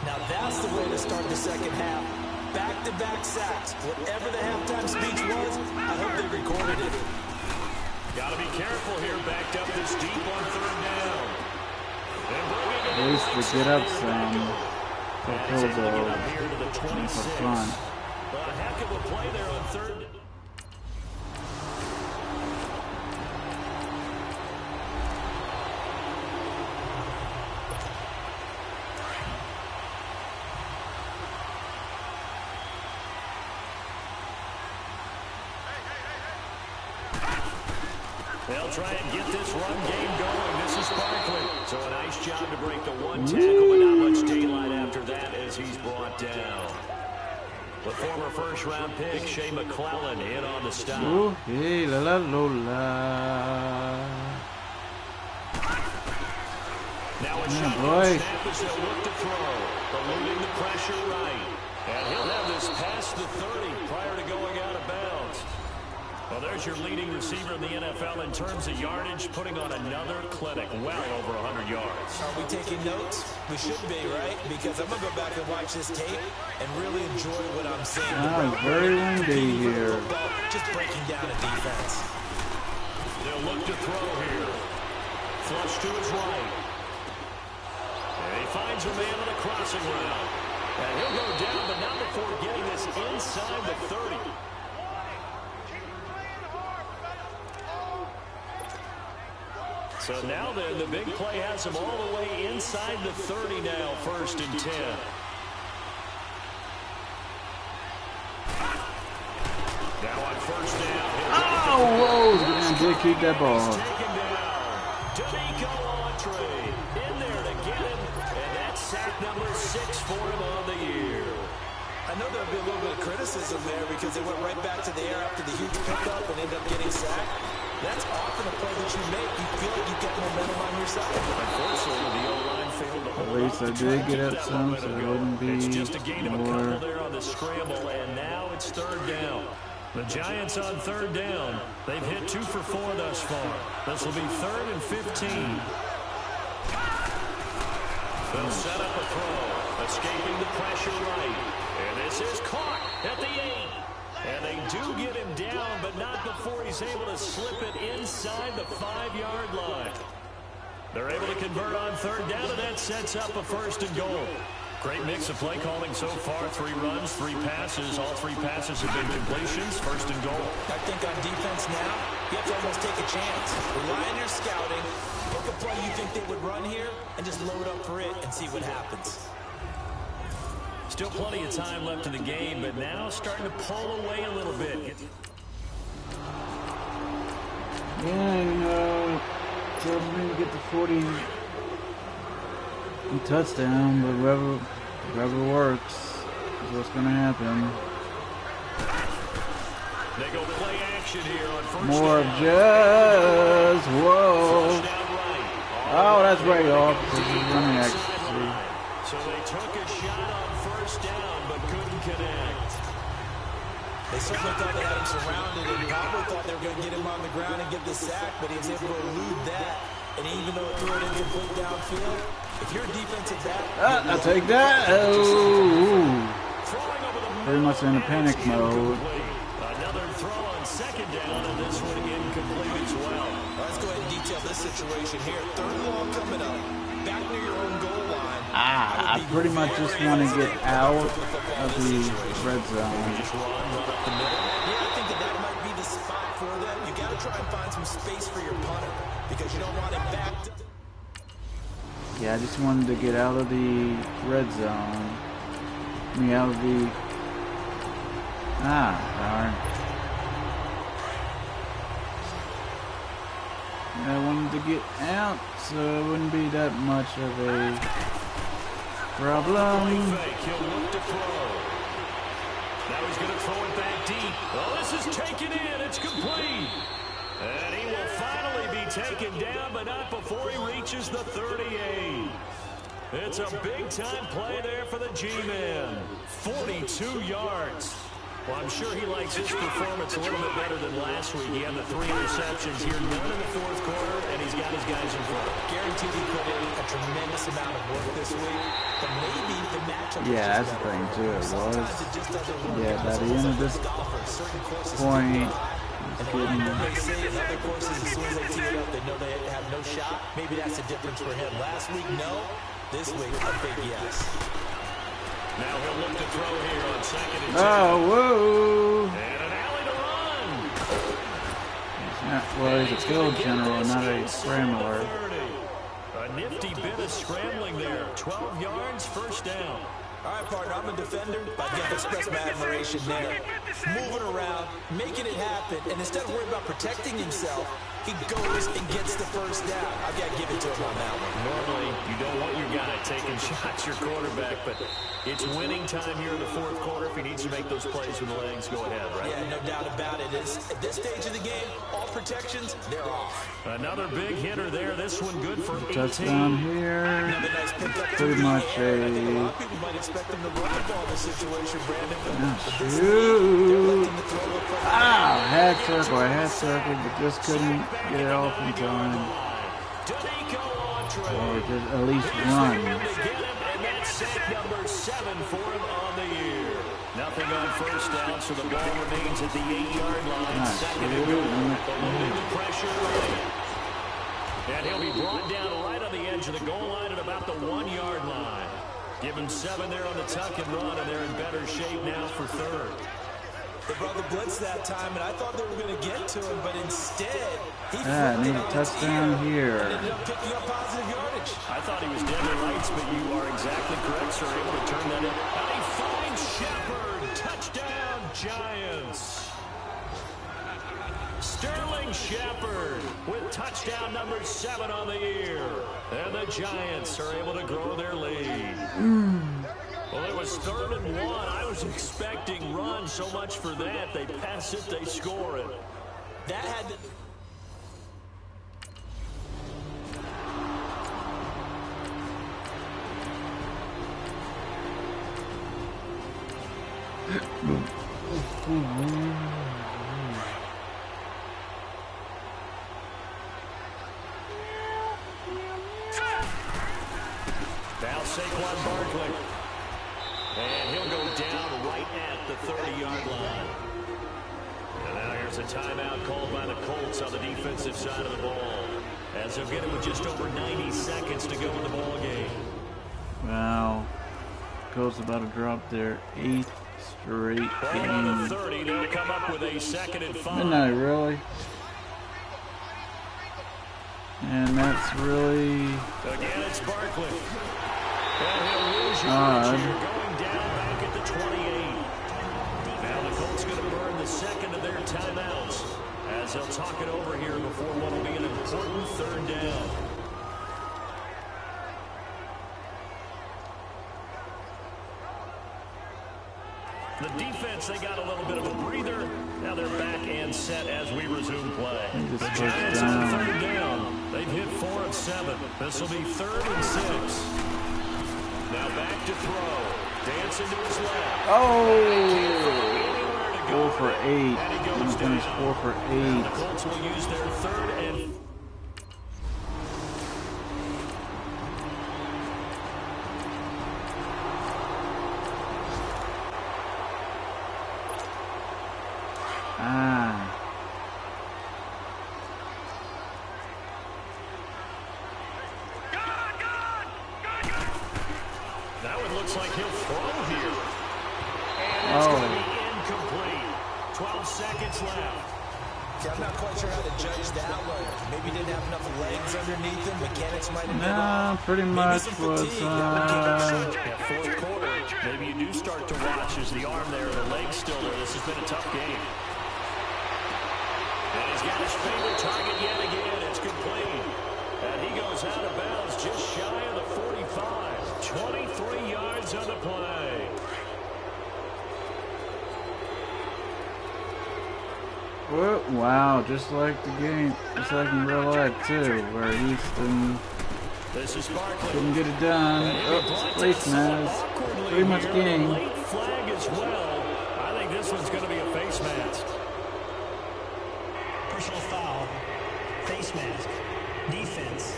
Now that's the way to start the second half. Back-to-back sacks. Whatever the halftime speech was, I hope they recorded it. Got to be careful here, backed up this deep on 3rd down. At least to get up some. For field goal. Here to the 26. For fun. A heck of a play there on 3rd. They'll try and get this run game going. This is Barkley. So a nice job to break the 1 tackle, but not much daylight after that as he's brought down. The former first-round pick, Shea McClellan, in on the stop. Ooh, hey, la la la la. Now a Yeah, shotgun boy. snap as they'll look to throw. Eluding the pressure right. And he'll have this past the 30 prior to going out of bounds. Well, there's your leading receiver in the NFL in terms of yardage, putting on another clinic, well over 100 yards. Are we taking notes? We should be, right? Because I'm going to go back and watch this tape and really enjoy what I'm seeing. Oh, very windy here. Just breaking down a defense. They'll look to throw here. Flush to his right. And he finds a man on a crossing route. And he'll go down, but not before getting this inside the 30. So now the big play has him all the way inside the 30 now, 1st and 10. Now on 1st down. Oh, whoa, man, did keep that ball. Taken down. D'Amico Autry in there to get him, and that's sack number 6 for him on the year. I know there'll be a little bit of criticism there because they went right back to the air after the huge pickup and ended up getting sacked. That's often a play that you make. You feel like you get momentum on your side. Unfortunately, the O-line failed to hold At least up I the did track get up just a some, moment so it ago. wouldn't be It's just a gain of a more. couple there on the scramble, and now it's third down. The Giants on third down. They've hit 2 for 4 thus far. This will be 3rd and 15. They'll set up a throw, escaping the pressure right. And this is caught at the 8. And they do get him down, but not before he's able to slip it inside the 5-yard line. They're able to convert on third down, and that sets up a 1st and goal. Great mix of play calling so far. 3 runs, 3 passes. All 3 passes have been completions. 1st and goal. I think on defense now, you have to almost take a chance. Rely on your scouting. Pick a play you think they would run here, and just load up for it and see what happens. Still plenty of time left in the game, but now starting to pull away a little bit. Yeah, you know, so we didn't get the 40 touchdown, but whoever works is what's going to happen. They go play action here on first More of down. just, whoa. First down right. Oh, that's way off. This is running action. So they took a shot on first down, but couldn't connect. They certainly thought they had him surrounded and probably thought they were going to get him on the ground and get the sack, but he was able to elude that. And even though it threw it incomplete downfield, if you're defensive back, I'll take that. Oh, pretty much in a panic mode. Another throw on second down, and this one incomplete as well. Let's go ahead and detail this situation here. 3rd and long coming up. Back near your own goal line. I pretty much just want to get out of the red zone. Yeah, I think that might be the spot for them. You got to try and find some space for your punter because you don't want him back. Yeah, I just wanted to get out of the red zone. I mean, out of the... darn. I wanted to get out, so it wouldn't be that much of a problem. He'll look to throw. Now he's going to throw it back deep. Oh, this is taken in. It's complete. And he will finally be taken down, but not before he reaches the 38. It's a big-time play there for the G-Man. 42 yards. Well, I'm sure he likes his performance a little bit better than last week. He had the 3 interceptions here, none in the 4th quarter, and he's got his guys in front. Guaranteed he put in a tremendous amount of work this week, but maybe the matchup Yeah, that's the thing, too. It was. Yeah, by the end of this point, they say in other courses, as soon as they tee it up, they know they have no shot. Maybe that's the difference for him. Last week, no. This week, a big yes. Now he'll look to throw here on 2nd and 10. oh, whoa. And an alley to run. Well, he's a field general, not a scrambler. A nifty bit of scrambling there. 12 yards, 1st down. All right, partner, I'm a defender, but I got to express my admiration there. Moving around, making it happen, and instead of worrying about protecting himself, he goes and gets the 1st down. I've got to give it to him on that one. Normally, you don't want your guy taking shots, your quarterback, but it's winning time here in the 4th quarter. If he needs to make those plays with the legs, go ahead, right? Yeah, no doubt about it. At this stage of the game, all protections, they're off. Another big hitter there. This one good for 18. Touchdown here. Another nice pickup. Pretty much A lot a... of people might expect him to run the ball in this situation, Brandon. Shoot. Half circle, but just couldn't get it off in time. Or just at least run. And that's sack number 7 for him on the year. Nothing on 1st down, so the ball remains at the 8-yard line. 2nd and goal. Loading the pressure right. And he'll be brought down right on the edge of the goal line at about the 1-yard line. Give him 7 there on the tuck and run, and they're in better shape now for 3rd. They brought the blitz that time, and I thought they were going to get to him, but instead, he need a touchdown here. ended up picking up positive yardage. I thought he was dead to rights, but you are exactly correct, sir. Able to turn that in. And he finds Shepard. Touchdown, Giants. Sterling Shepard with touchdown number 7 on the year. And the Giants are able to grow their lead. Well, it was 3rd and 1. I was expecting run, so much for that. They pass it, they score it. That had to... Now Saquon Barkley. And he'll go down right at the 30-yard line. And now here's a timeout called by the Colts on the defensive side of the ball, as they'll get it with just over 90 seconds to go in the ball game. Wow. Colts about to drop their 8th straight Ball on game. the 30, they'll come up with a 2nd and 5. Midnight, really? And that's really Again, it's Barkley. And he'll lose odd. here, going down back at the 28. Now the Colts going to burn the 2nd of their timeouts, as they'll talk it over here before what will be an important 3rd down. The defense, they got a little bit of a breather. Now they're back and set as we resume play. The Giants on 3rd down. They've hit 4 of 7. This will be 3rd and 6. Now back to throw. Dancing to his left. Oh! 4 for 8. He finished 4 for 8. The Colts will use their 3rd and now it looks like he'll throw here. And it's going to be incomplete. 12 seconds left. Yeah, I'm not quite sure how to judge that one. Maybe didn't have enough legs underneath him. Mechanics might have Nah, pretty much was, Yeah, 4th quarter, maybe you do start to watch as the arm there, the leg's still there. This has been a tough game. And he's got his favorite target yet again. It's complete. And he goes out of bounds just shy of the 45. 23 yards on the play. Wow, just like the game, just like in real life too, where Houston This is Barkley. couldn't get it done. Oh, face mask. Pretty much game. Late flag as well. I think this one's going to be a face mask. Personal foul. Face mask. Defense.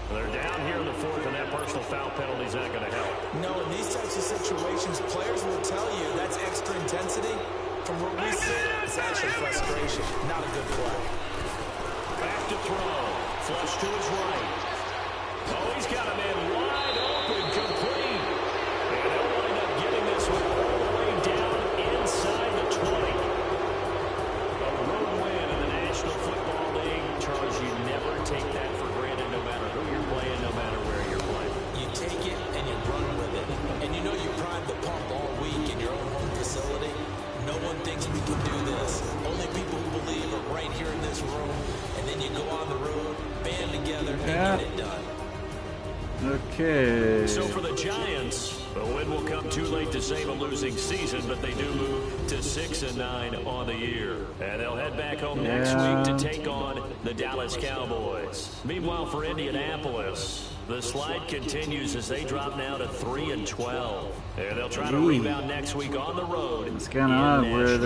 They're down here in the 4th, and that personal foul penalty is not going to help. No, in these types of situations, players will tell you that's extra intensity. From where we sit, it's actually frustration, not a good play. Back to throw. Flush to his right. Oh, he's got a man wide open, complete. And they'll wind up getting this one all the way down inside the 20. A road win in the National Football League. Charles, you never take that for granted, no matter who you're playing, no matter where you're playing. You take it and you run with it. And you know you primed the pump all week in your own home facility. No one thinks we can do this. Only people who believe are right here in this room. And then you go on the road, band together, and get it done. Okay. So for the Giants, the win will come too late to save a losing season, but they do move to 6-9 on the year. And they'll head back home next week to take on the Dallas Cowboys. Meanwhile, for Indianapolis, the slide continues as they drop now to 3-12. And they'll try to rebound next week on the road. It's kind of odd where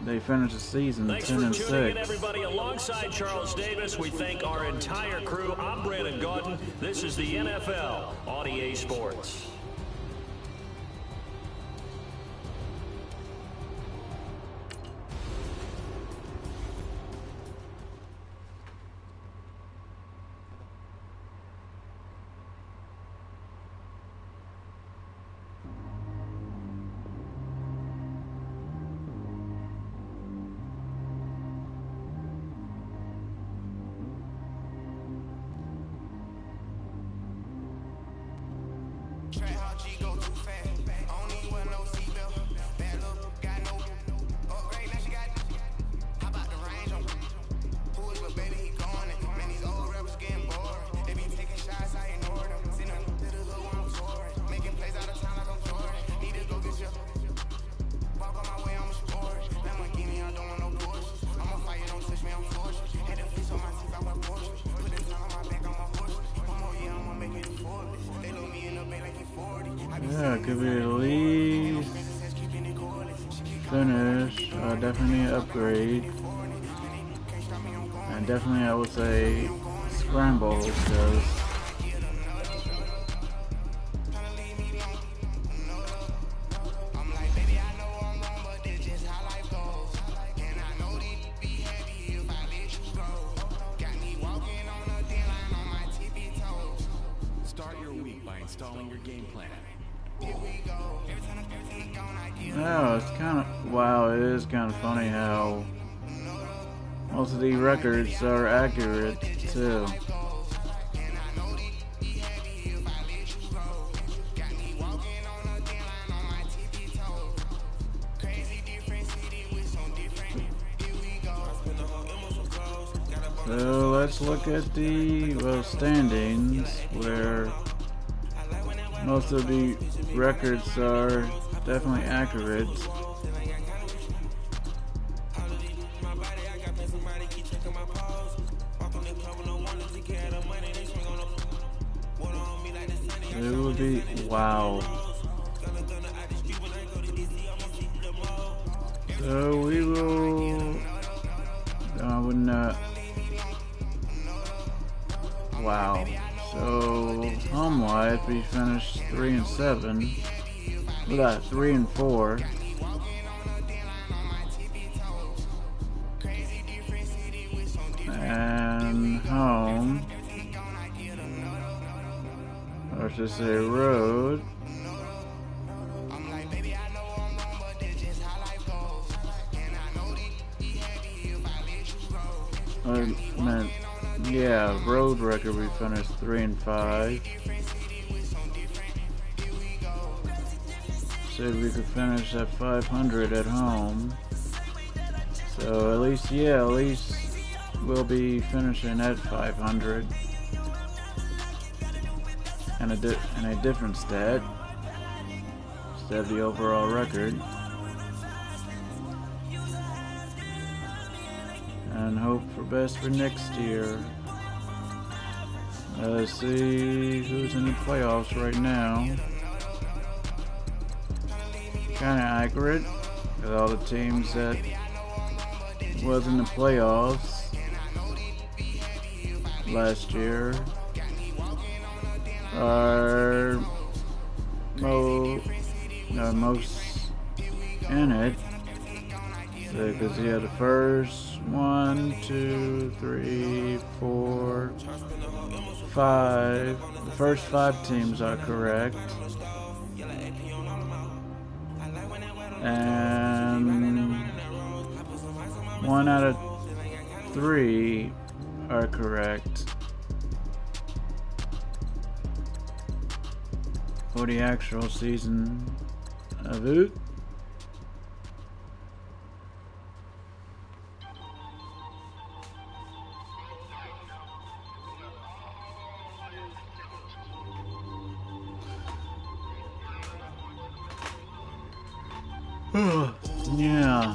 they finished the season 10-6. Thanks for tuning in, everybody. Alongside Charles Davis, we thank our entire crew. I'm Brandon Gaudin. This is the NFL on EA Sports. Trap could be at least finish. Definitely an upgrade. And definitely I would say scramble, because Start your week by installing your game plan. oh, it's kind of, wow, it is kind of funny how most of the records are accurate too. So let's look at the standings, where most of the records are definitely accurate. It would be, wow. So we will, I would not, wow. So home wise, we finished 3-7. We got 3-4. And home, or should I say road, yeah, road record, we finished 3-5. Said we could finish at 500 at home. So at least we'll be finishing at 500. And a different stat instead of the overall record. And hope for best for next year. Let's see who's in the playoffs right now. Kind of accurate with all the teams that was in the playoffs last year are most in it. So, because you had the first 1, 2, 3, 4, 5. The first 5 teams are correct. And 1 out of 3 are correct for the actual season of it. Yeah.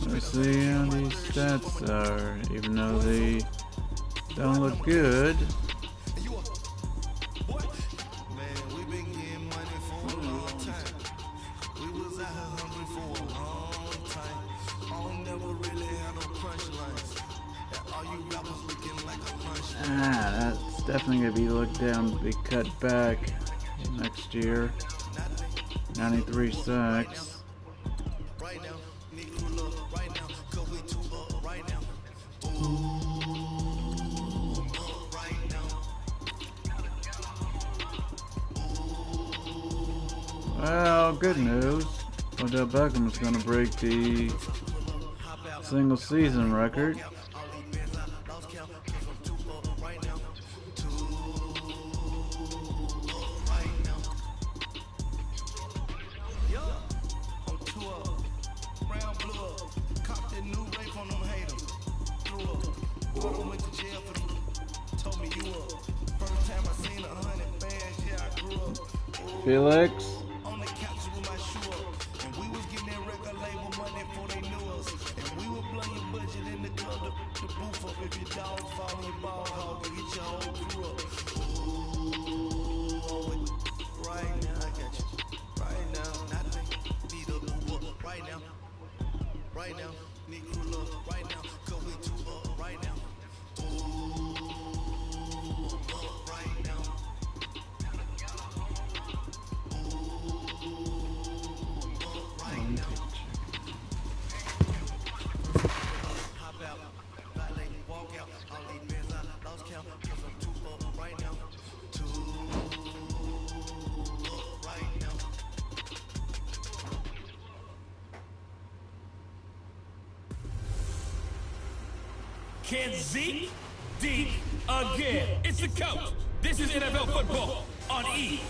Let's see how these stats are, even though they don't look good. That's definitely going to be looked down to be cut back next year. 93 sacks. Well, good news. Odell Beckham is going to break the single season record. Felix. On the couch with my shoe up. And we was getting that record label money before they knew us. And we would blow your budget in the club, the booth up. If your dog fall in your ball hog and get your whole crew up. Ooh, right now, I got you. Right now, nothing. Need a boo up right now. Right now, need crew up right now. Cause we two up right now. Ooh, up right now. Can Zeke deke again? It's the coach. This is NFL football on EA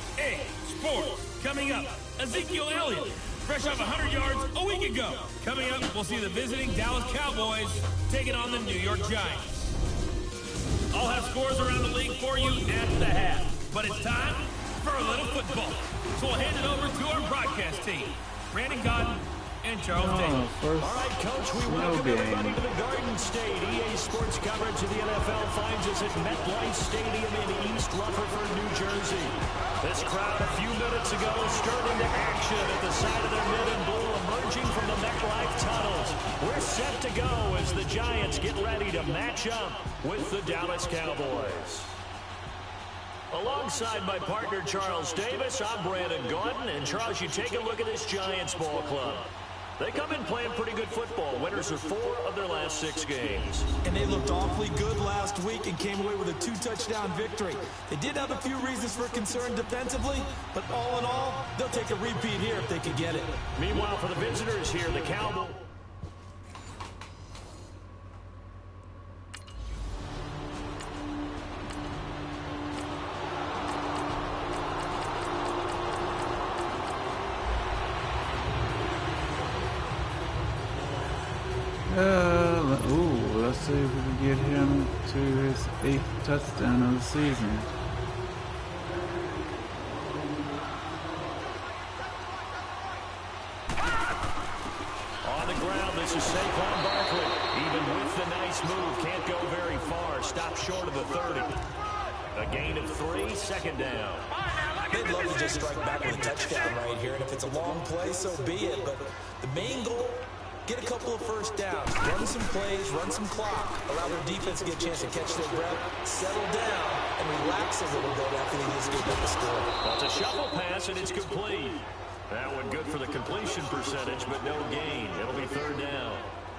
Sports. Coming up, Ezekiel Elliott, fresh off 100 yards a week ago. Coming up, we'll see the visiting Dallas Cowboys taking on the New York Giants. I'll have scores around the league for you at the half. But it's time for a little football. So we'll hand it over to our broadcast team, Brandon Godden and Charles Davis. All right, Coach, we welcome everybody to the Garden State. EA Sports coverage of the NFL finds us at MetLife Stadium in East Rutherford, New Jersey. This crowd a few minutes ago stirred into action at the side of their mid and blue, emerging from the MetLife tunnels. We're set to go as the Giants get ready to match up with the Dallas Cowboys. Alongside my partner, Charles Davis, I'm Brandon Godden. And, Charles, you take a look at this Giants ball club. They come in playing pretty good football. Winners of 4 of their last 6 games. And they looked awfully good last week and came away with a 2-touchdown victory. They did have a few reasons for concern defensively, but all in all, they'll take a repeat here if they can get it. Meanwhile, for the visitors here, the Cowboys. Let's see if we can get him to his 8th touchdown of the season. On the ground, this is Saquon Barkley. Even with the nice move, can't go very far. Stop short of the 30. A gain of 3, second down. They'd love to just strike back with a touchdown right here, and if it's a long play, so be it. But the main goal, get a couple of first downs, run some plays, run some clock, allow their defense to get a chance to catch their breath, settle down, and relax a little bit after they just get the score. Well, it's a shuffle pass, and it's complete. That one good for the completion percentage, but no gain. It'll be 3rd down.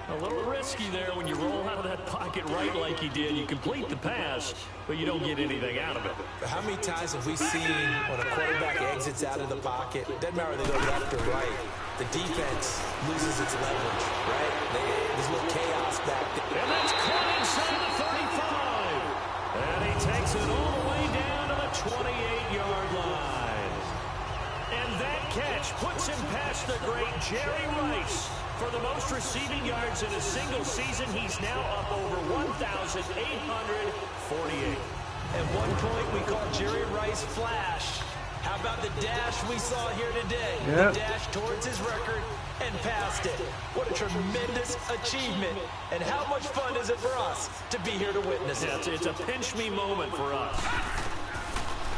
A little risky there when you roll out of that pocket right like he did. You complete the pass, but you don't get anything out of it. How many times have we seen when a quarterback exits out of the pocket, doesn't matter whether they go left or right, the defense loses its leverage, right? There's a little chaos back there. And that's caught inside the 35. And he takes it all the way down to the 28-yard line. And that catch puts him past the great Jerry Rice. For the most receiving yards in a single season, he's now up over 1,848. At one point, we called Jerry Rice Flash. How about the dash we saw here today? Yep. The dash towards his record and past it. What a tremendous achievement. And how much fun is it for us to be here to witness it? Yeah, it's a pinch me moment for us.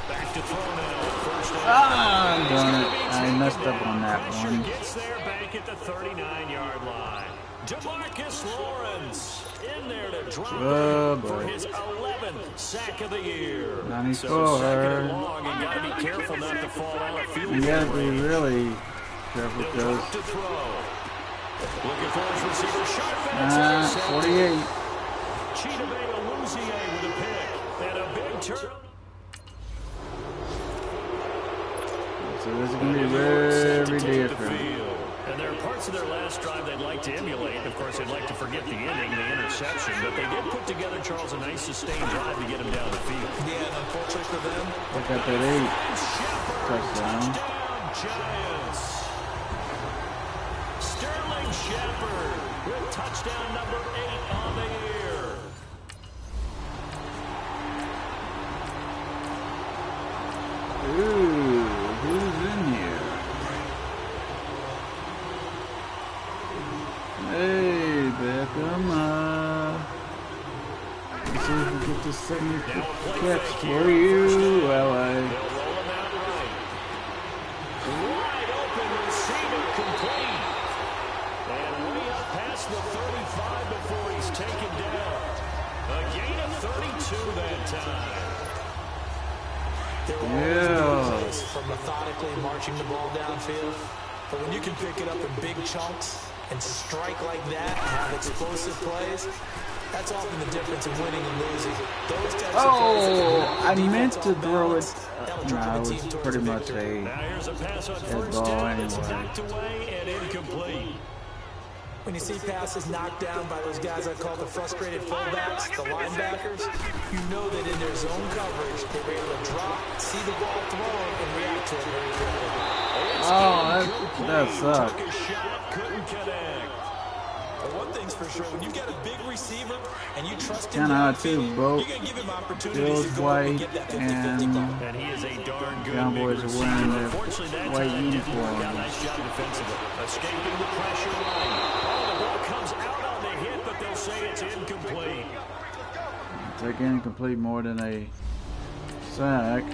Back to throw now. First down. Darn it. I messed up on that Pressure one. gets there back at the 39-yard line. DeMarcus Lawrence in there to drop it for his 11th sack of the year. 94. So second and long, you got to be careful not to fall out of field. You gotta be really careful, He'll Joe. drop to throw. Looking for his receiver. Sharp pass. 48. Chidobe Awuzie with a pick. And a big turn. So this is going to be very different. And there are parts of their last drive they'd like to emulate. Of course, they'd like to forget the ending, the interception. But they did put together, Charles, a nice sustained drive to get him down the field. Yeah, and unfortunately for them, Look at that 8 touchdown. Giants. Sterling Shepard with touchdown number 8 on the year. Ooh, who's catch for you, LA. They'll roll him out right. Wide open receiver complete. And way up past the 35 before he's taken down. A gain of 32 that time. There will always be a place for methodically marching the ball downfield. But when you can pick it up in big chunks and strike like that and have explosive plays, that's often the difference in winning and losing. Those types of plays I meant to throw it. No, it was pretty much a Now here's a pass on dead first ball down. It's anyway. knocked away and incomplete. When you see passes knocked down by those guys I call the frustrated fullbacks, the linebackers, you know that in their zone coverage, they were able to drop, see the ball thrown, and react to it very quickly. Oh, that sucked. Took a shot, couldn't connect. But one thing's for sure, when you've got a big receiver and you trust 10 him out of 2, downfield, both you're going to give him opportunities Bills to go white and get that 50-50 ball. and And he is a darn good Cowboys big are receiver. wearing their Unfortunately, that white time didn't work out. uniforms. Nice job defensively. Escaping the pressure line. Oh, the ball comes out on the hit, but they'll say it's incomplete. Take incomplete more than a sack.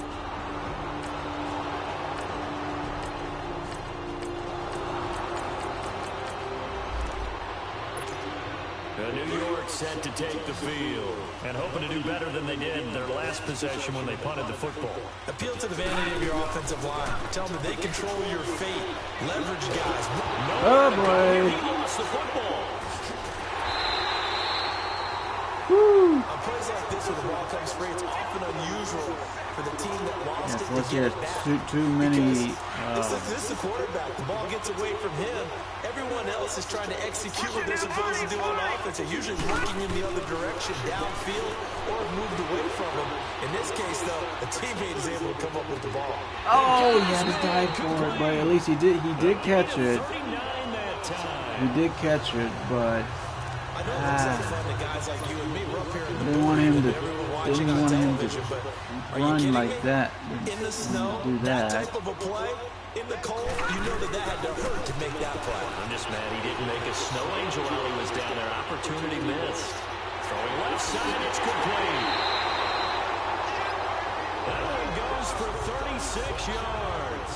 New York set to take the field and hoping to do better than they did in their last possession when they punted the football. Appeal to the vanity of your offensive line. Tell them that they control your fate. Leverage guys. Oh boy. He lost the football. Woo. On plays like this where the ball comes free, it's often unusual for the team that lost Yes, it let's to get get it back. too many. This is the quarterback. The ball gets away from him. Everyone else is trying to execute what they're supposed to do on offense. They're usually looking in the other direction, downfield, or moved away from him. In this case, though, a teammate is able to come up with the ball. Oh, he had to dive for it, but at least he did catch it. 39 that time. He did catch it, but I know it looks like fun to guys like you and me. We're up here in the they want him to. everyone They watching didn't on want him to television, but are you run kidding like me? that. In the snow, Do that that. type of a play, in the cold, you know that had to hurt to make that play. I'm just mad he didn't make a snow angel while he was down there. Opportunity missed. Throwing left side, it's complete. That one goes for 36 yards.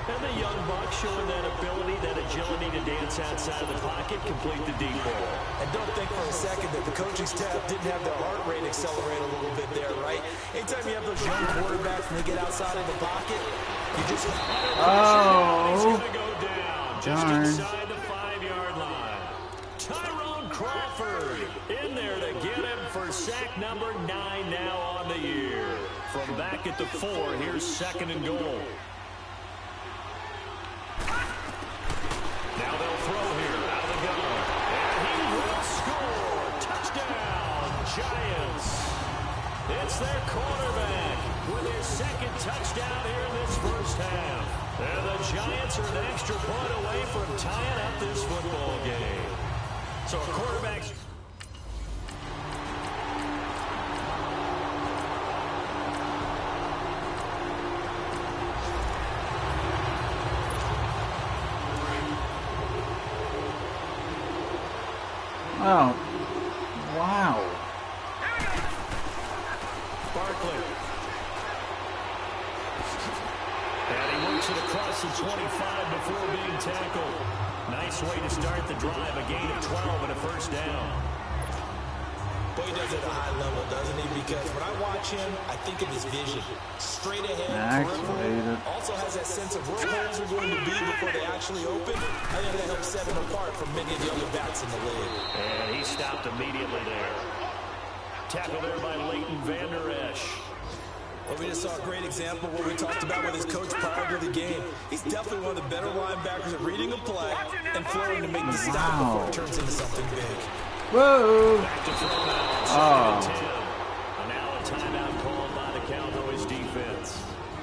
And the young buck showing that ability, that agility to dance outside of the pocket, complete the deep ball. And don't think for a second that the coaching staff didn't have their heart rate accelerate a little bit there, right? Anytime you have those young quarterbacks and they get outside of the pocket, you just... Oh, He's going to go down just darn. inside the 5-yard line. Tyrone Crawford in there to get him for sack number 9 now on the year. From back at the 4, here's 2nd and goal. Now they'll throw here out of the gun. And he will score. Touchdown, Giants. It's their quarterback with his 2nd touchdown here in this first half. And the Giants are an extra point away from tying up this football game. So a quarterback's... Oh, wow. Barkley. And he works it across the 25 before being tackled. Nice way to start the drive. A gain of 12 and a first down. Boy, he does it at a high level, doesn't he? Because when I watch him, I think of his vision. Straight ahead, peripheral. Also has that sense of where holes are going to be before they actually open. I think that helps set him apart from many of the other backs in the league. And he stopped immediately there. Tackle there by Leighton Vander Esch. Well, we just saw a great example of what we talked about with his coach prior to the game. He's definitely one of the better linebackers at reading a play and flowing to make the stop before it turns into something big. Whoa. Back to throw now. Oh. 2nd and 10. And now a timeout called by the Cowboys defense.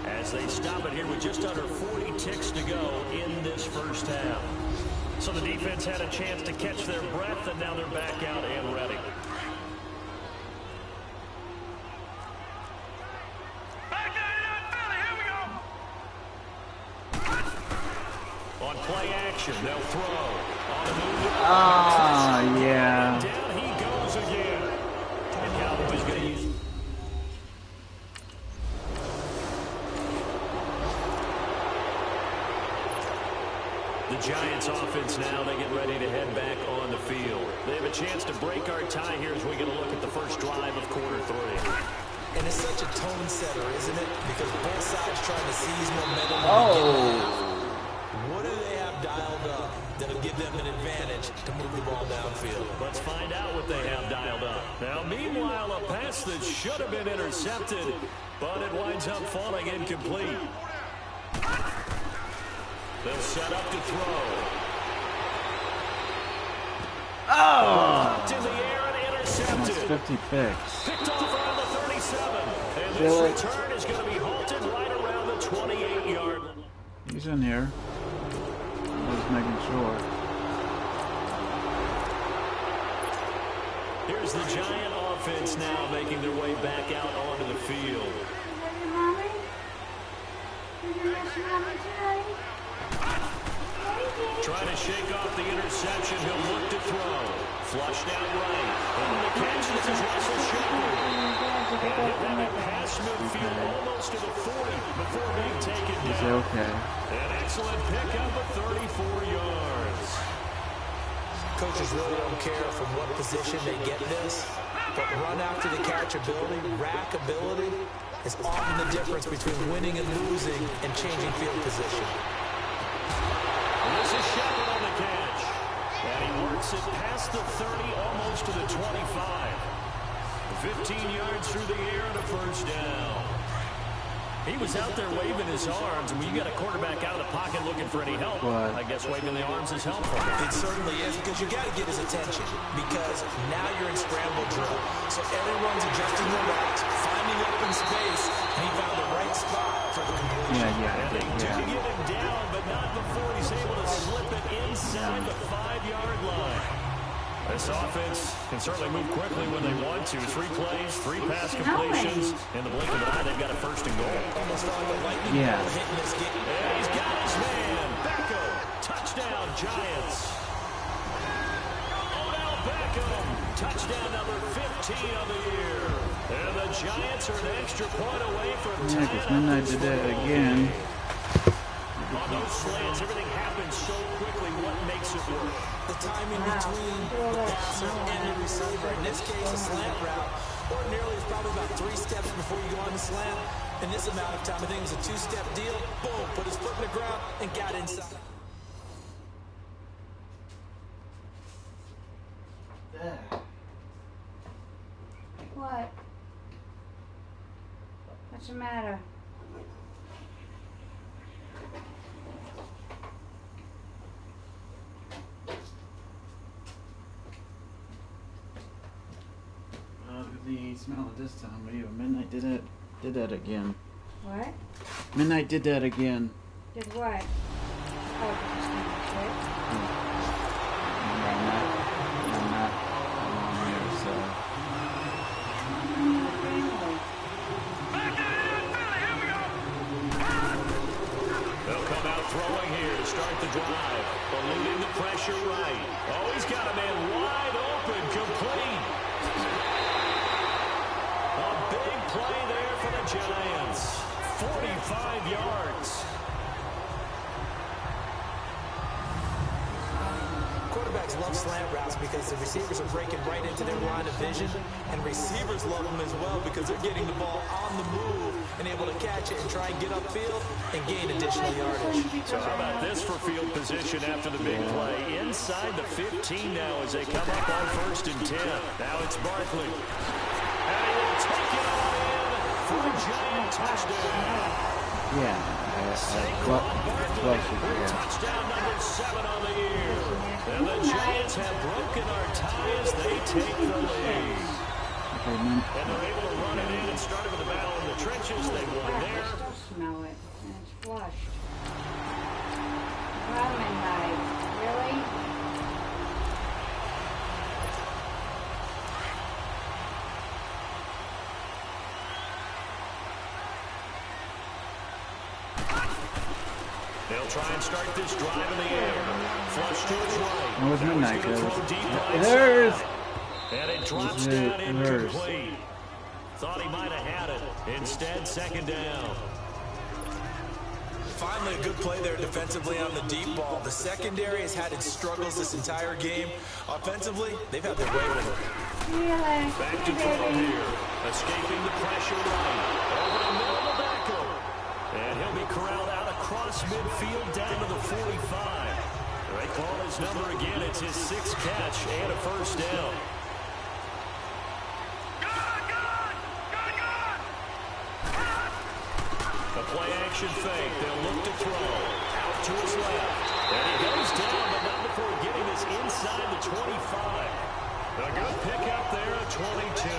As they stop it here with just under 40 ticks to go in this first half. So the defense had a chance to catch their breath, and now they're back out and ready. On play action, they'll throw. On the move. Ah, yeah. Down he goes again. The Giants offense now, they get ready to head back on the field. They have a chance to break our tie here as we get a look at the first drive of quarter 3. And it's such a tone setter, isn't it? Because both sides trying to seize momentum. What do they have dialed up that'll give them an advantage to move the ball downfield? Let's find out what they have dialed up. Now, meanwhile, a pass that should have been intercepted, but it winds up falling incomplete. They'll set up to throw. Knocked in the air and intercepted. 50 picks. Picked off around the 37. And this return is going to be halted right around the 28-yard line. He's in here. Just making sure. Here's the Giant offense now making their way back out onto the field. Trying to shake off the interception. He'll look to throw. Flushed out right. And the catch is Russell Shepard. And he'll have it past midfield almost to the 40 before being taken down. He's okay. An excellent pickup of 34 yards. Coaches really don't care from what position they get this, but run after the catch ability, rack ability, is often the difference between winning and losing and changing field position. And this is Shepard on the catch. And he works it past the 30, almost to the 25. 15 yards through the air and a first down. He was out there waving his arms, and when you got a quarterback out of the pocket looking for any help, I guess waving the arms is helpful. It certainly is, because you got to get his attention, because now you're in scramble drill. So everyone's adjusting their routes, finding open space, and he found the right spot for the completion. And they do get him down, but not before he's able to slip it inside the 5-yard line. This offense can certainly move quickly when they want to. 3 plays, 3 pass completions. In the blink of an eye, they've got a first and goal. Almost like a lightning ball hitting this game. And he's got his man. Beckham. Touchdown, Giants. Odell Beckham. Touchdown number 15 of the year. And the Giants are an extra point away from tying up Midnight did that again. On those slants, everything happens so quickly. What makes it work? The timing between the passer and the receiver. In this case, a slant route. Ordinarily, it's probably about 3 steps before you go on the slant. In this amount of time, I think it was a 2-step deal. Boom, put his foot in the ground and got inside. What? What's the matter? The smell it this time, but even Midnight did that again. What? Midnight did that again. Did what? Oh, just I'm not on here, so. They'll come out throwing here to start the drive. Eluding the pressure right. Oh, he's got a man wide open, complete. A big play there for the Giants. 45 yards. Quarterbacks love slant routes because the receivers are breaking right into their line of vision, and receivers love them as well because they're getting the ball on the move and able to catch it and try and get upfield and gain additional yardage. So how about this for field position after the big play? Inside the 15 now as they come up on 1st and 10. Now it's Barkley. And he will take it all in for a Giant touchdown. Yeah. Touchdown number 7 on the year. And the Giants have broken our tie as they take the lead. And they're able to run it in and start with the battle in the trenches. They won there. I still smell it, and it's flushed. Ramen knife. Really? They'll try and start this drive in the air. Flush to his right. It was Midnight, There's. And it drops down incomplete. Thought he might have had it. Instead, 2nd down. Finally, a good play there defensively on the deep ball. The secondary has had its struggles this entire game. Offensively, they've had their way with it. Back to throw here. Escaping the pressure right. Over the middle of the backfield. And he'll be corralled out across midfield down to the 45. They call his number again. It's his 6th catch and a first down. A play-action fake. They'll look to throw. Out to his left. And he goes down, but not before getting this inside the 25. A good pickup there at 22.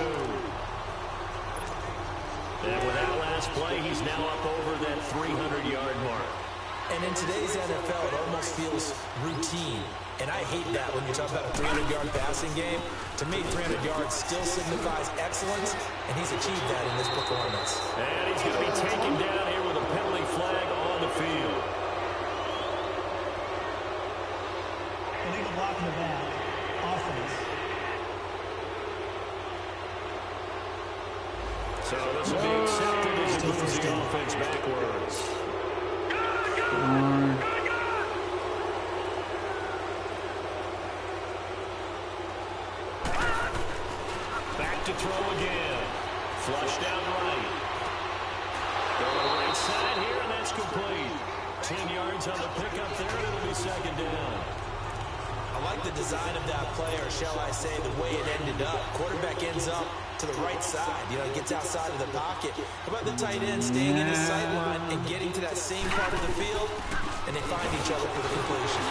And with that last play, he's now up over that 300-yard mark. And in today's NFL, it almost feels routine. And I hate that when you talk about a 300-yard passing game. To me, 300 yards still signifies excellence, and he's achieved that in this performance. And he's going to be taken down here with a penalty flag on the field. Illegal block in the back. Offense. So this will be accepted as he moves the offense backwards. Back to throw again. Flushed out right. Go to the right side here, and that's complete. 10 yards on the pickup there, and it'll be second down. I like the design of that play, or shall I say the way it ended up. Quarterback ends up to the right side. You know, he gets outside of the pocket. How about the tight end staying in his sight line and getting to that same part of the field, and they find each other for the completion.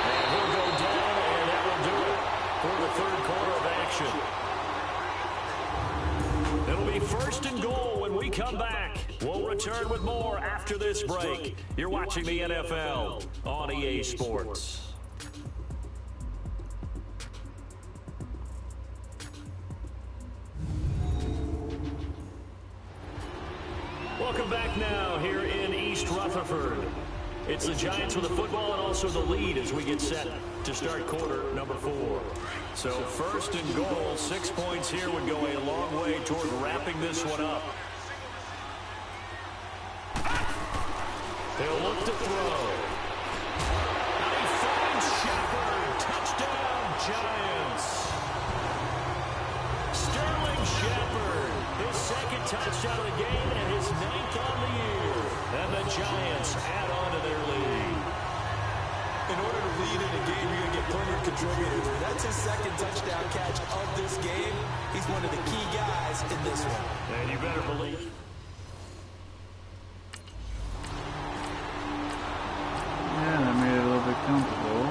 And he'll go down, and that will do it for the third quarter of action. It'll be first and goal when we come back. We'll return with more after this break. You're watching the NFL on EA Sports. Welcome back now here in East Rutherford. It's the Giants with the football and also the lead as we get set to start quarter number 4. So first and goal, 6 points here would go a long way toward wrapping this one up. They'll look to throw. Now he finds Shepard. Touchdown, Giants. Sterling Shepard, his 2nd touchdown of the game and his 9th on the year. And the Giants add on to their lead. In order to lead in a game, you're going to get plenty of contributors. That's his 2nd touchdown catch of this game. He's one of the key guys in this one. And you better believe it. Yeah, that made it a little bit comfortable.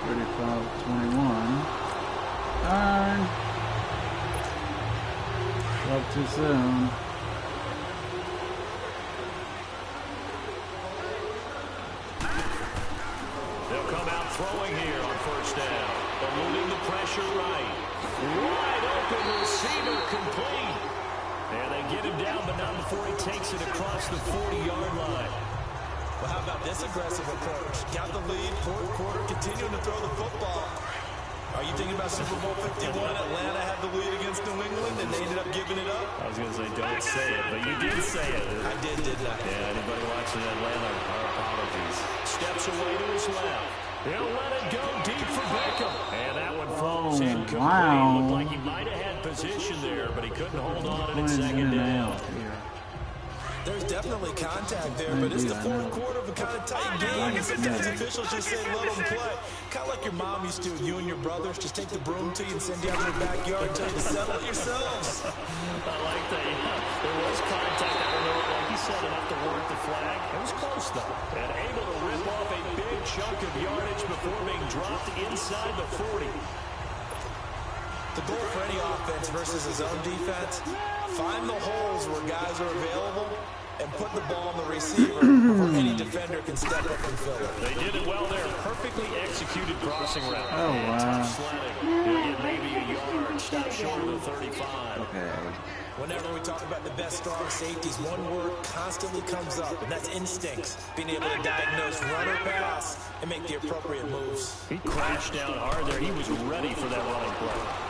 35-21. Darn. Up too soon. They'll come out throwing here on first down. Eluding the pressure right. Wide open receiver complete. And they get him down, but not before he takes it across the 40-yard line. Well, how about this aggressive approach? Got the lead, 4th quarter, continuing to throw the football. Are you thinking about Super Bowl 51? Atlanta had the lead against New England, and they ended up giving it up? I was going to say, don't say it, but you did say it. I did, didn't I? Yeah, anybody watching Atlanta, our apologies. Steps away to his left. He'll let it go deep for Beckham. And that one falls incomplete. Wow. Looked like he might have had position there, but he couldn't hold on and it's second down. There's definitely contact there, but it's the 4th quarter of a kind of tight game, and sometimes officials just say, let them play. Kind of like your mom used to, you and your brothers just take the broom to you and send you out to your backyard and tell you to settle it yourselves. I like that, yeah. There was contact. I don't know, like you said, enough to warrant the flag. It was close, though. And able to rip off a big chunk of yardage before being dropped inside the 40. The goal for any offense versus his own defense, find the holes where guys are available and put the ball on the receiver before any defender can step up and fill it. They did it well there. Perfectly executed crossing route. Oh, wow. He'll get maybe a yard. Stop short of the 35. Okay. Whenever we talk about the best strong safeties, one word constantly comes up, and that's instincts. Being able to diagnose run or pass and make the appropriate moves. He crashed down hard there. He was ready for that running play.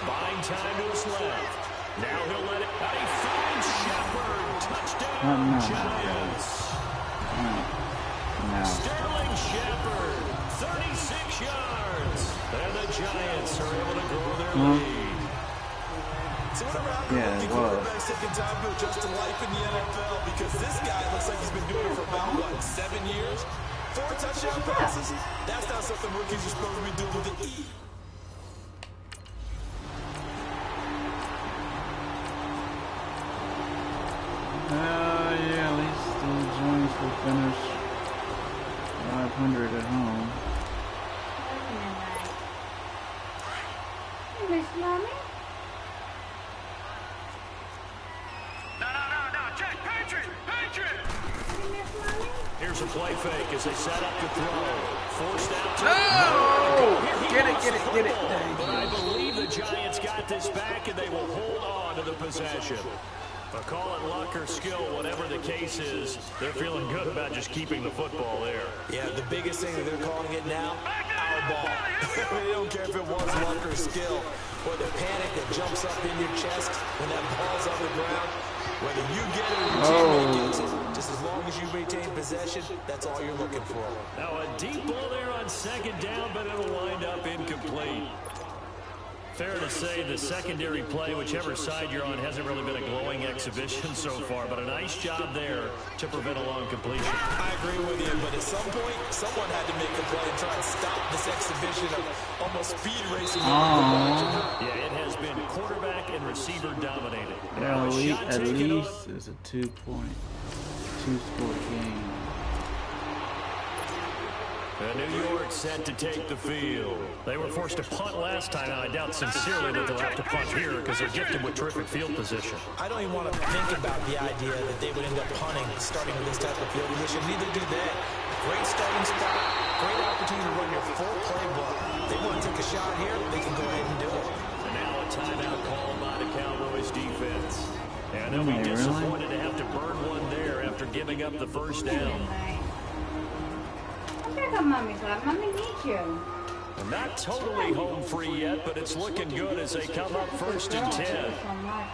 Buying time to his left. Now he'll let it. He finds Shepard. Touchdown, Giants. No. Sterling Shepard, 36 yards. And the Giants are able to grow their lead. So whatever happened to rookie quarterbacks taking time to adjust to life in the NFL, because this guy looks like he's been doing it for about, what, 7 years? 4 touchdown passes? That's not something rookies are supposed to be doing with the E. Yeah, at least the Giants will finish 500 at home. Hey, Miss Mommy? No, check, Patriot! Hey, Miss Mommy? Here's a play fake as they set up to throw. Forced out to Get it. But I believe the Giants got this back, and they will hold on to the possession. But call it luck or skill, whatever the case is, they're feeling good about just keeping the football there. Yeah, the biggest thing that they're calling it now, our ball. They don't care if it was luck or skill, or the panic that jumps up in your chest when that ball's on the ground. Whether you get it or your teammate gets it, just as long as you maintain possession, that's all you're looking for. Now a deep ball there on second down, but it'll wind up incomplete. Fair to say the secondary play, whichever side you're on, hasn't really been a glowing exhibition so far, but a nice job there to prevent a long completion. I agree with you, but at some point, someone had to make a play and try and stop this exhibition of almost speed racing. Yeah, it has been quarterback and receiver dominated. Well, at least it's a 2-score game. New York set to take the field. They were forced to punt last time, and I doubt sincerely that they'll have to punt here because they're gifted with terrific field position. I don't even want to think about the idea that they would end up punting starting with this type of field position. Neither do they. Great starting spot, great opportunity to run your full playbook. They want to take a shot here, they can go ahead and do it. And now a timeout called by the Cowboys defense. And they'll be disappointed to have to burn one there after giving up the first down. Mommy's lap. Mommy needs you. Not totally home free yet, but it's looking good as they come up 1st and 10. So much.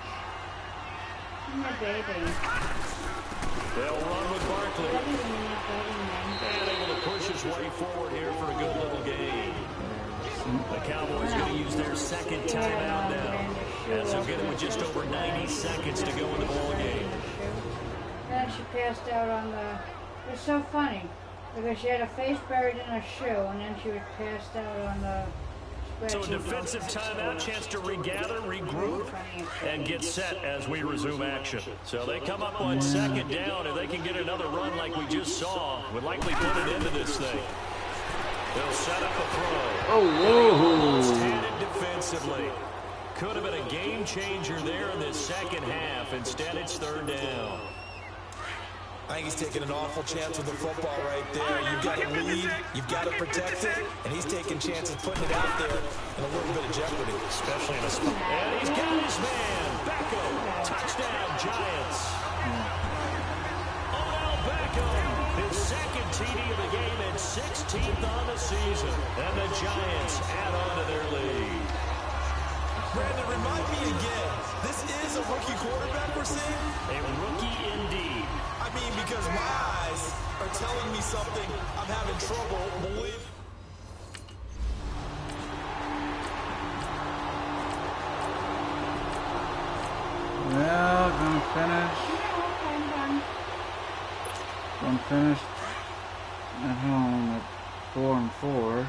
My baby. They'll run with Barkley. And able to push his way forward here for a good little gain. The Cowboys going to use their second timeout now, as they'll get it with just over 90 seconds to go in the ball game. Then she passed out on the... It's so funny. Because she had her face buried in her shoe, and then she was passed out on the So a defensive timeout, chance to regather, regroup, and get set as we resume action. So they come up on second down. If they can get another run like we just saw, would likely put it into this thing. They'll set up a throw. Almost had it defensively. Could have been a game changer there in this second half. Instead, it's third down. I think he's taking an awful chance with the football right there. You've got to lead, you've got to protect it, and he's taking chances putting it out there in a little bit of jeopardy. Especially in a spot. And he's got his man. Beckham. Touchdown, Giants. Odell Beckham, his second TD of the game and 16th on the season. And the Giants add on to their lead. Brandon, remind me again, this is a rookie quarterback we're seeing? A rookie indeed. I mean, because my eyes are telling me something I'm having trouble believing. Well, gonna finish at home at 4-4.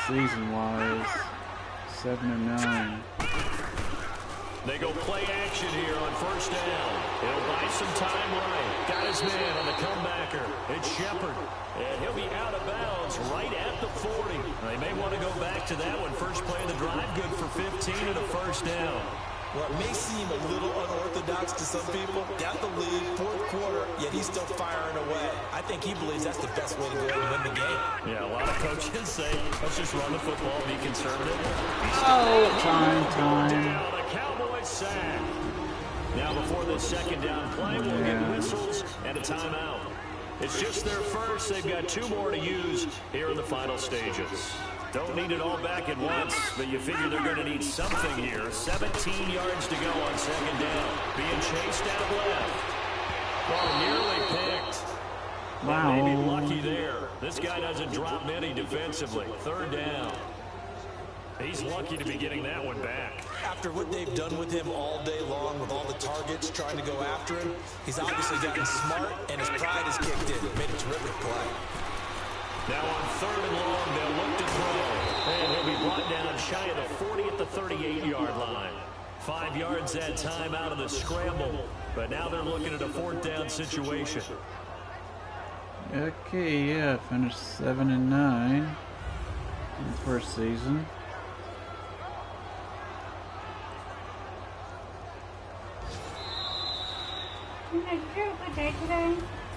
Season-wise, 7-9. They go play action here on first down. He'll buy some time right. Got his man on the comebacker. It's Shepard. And he'll be out of bounds right at the 40. They may want to go back to that one. First play of the drive, good for 15 and a first down. Well, it may seem a little unorthodox to some people. Got the lead, fourth quarter, yet he's still firing away. I think he believes that's the best way to go ahead and win the game. Yeah, a lot of coaches say, let's just run the football, be conservative. Time. Down, a Cowboys sack. Now before this second down play, we'll get whistles and a timeout. It's just their first. They've got 2 more to use here in the final stages. Don't need it all back at once, but you figure they're going to need something here. 17 yards to go on second down. Being chased out left. Oh, nearly picked. Wow. And maybe lucky there. This guy doesn't drop many defensively. Third down. He's lucky to be getting that one back. After what they've done with him all day long with all the targets trying to go after him, he's obviously gotten smart and his pride has kicked in. Made a terrific play. Now on third and long, they'll look to throw. And he'll be brought down shy of the 40 at the 38-yard line. 5 yards that time out of the scramble. But now they're looking at a fourth down situation. Okay, yeah, finished 7-9 in the first season. Did you have a good day today?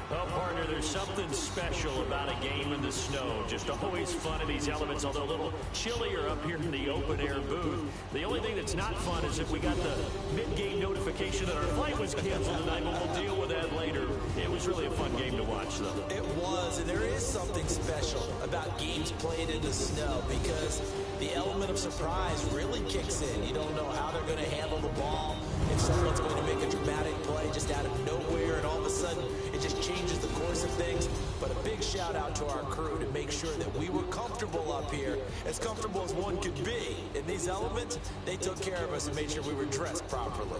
Well, partner, there's something special about a game in the snow. Just always fun in these elements, although a little chillier up here in the open-air booth. The only thing that's not fun is if we got the mid-game notification that our flight was canceled tonight, but we'll deal with that later. It was really a fun game to watch, though. It was, and there is something special about games played in the snow because the element of surprise really kicks in. You don't know how they're going to handle the ball, if someone's going to make a dramatic play just out of nowhere, and all of a sudden it just changes the course of things. But a big shout out to our crew to make sure that we were comfortable up here, as comfortable as one could be. In these elements, they took care of us and made sure we were dressed properly.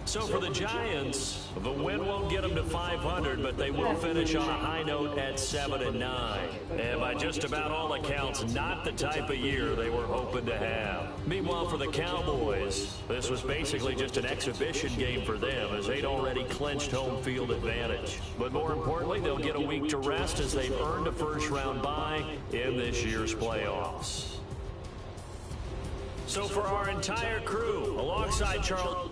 So for the Giants, the win won't get them to 500, but they will finish on a high note at 7-9. And by just about all accounts, not the type of year they were hoping to have. Meanwhile, for the Cowboys, this was basically just an exhibition game for them as they'd already clinched home field advantage. But more importantly, they'll get a week to rest as they've earned a first-round bye in this year's playoffs. So for our entire crew, alongside Charles...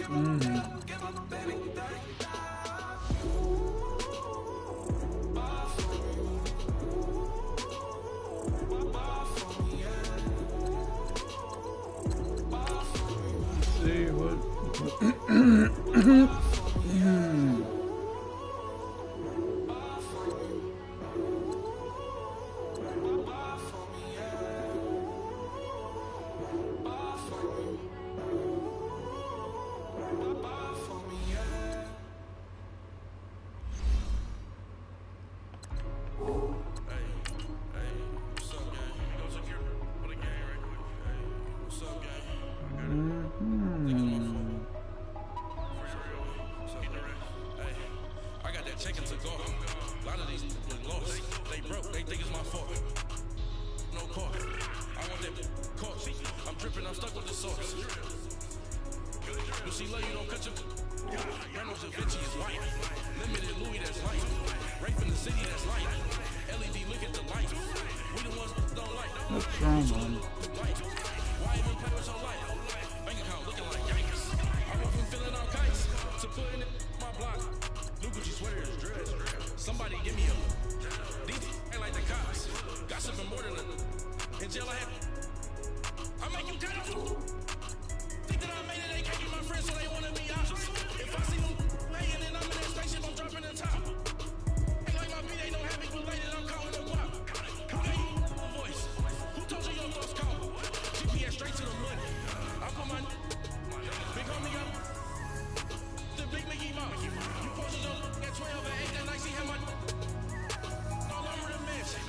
See what. What's wrong, man? Somebody give me a these ain't like the cops. Gossiping more than a in jail I have. I make you cut off. Think that I made it, they can't be my friends, so they wanna be options. If I see them laying and I'm in that spaceship, I'm dropping the top. Ain't like my beat ain't no heavy related, I'm calling the guap. Who gave you a voice? Who told you your thoughts call? GPS straight to the money. I put my big homie up. The big Mickey Mouse. You posted up at 12 and 8 that night, see how my all over the mansion.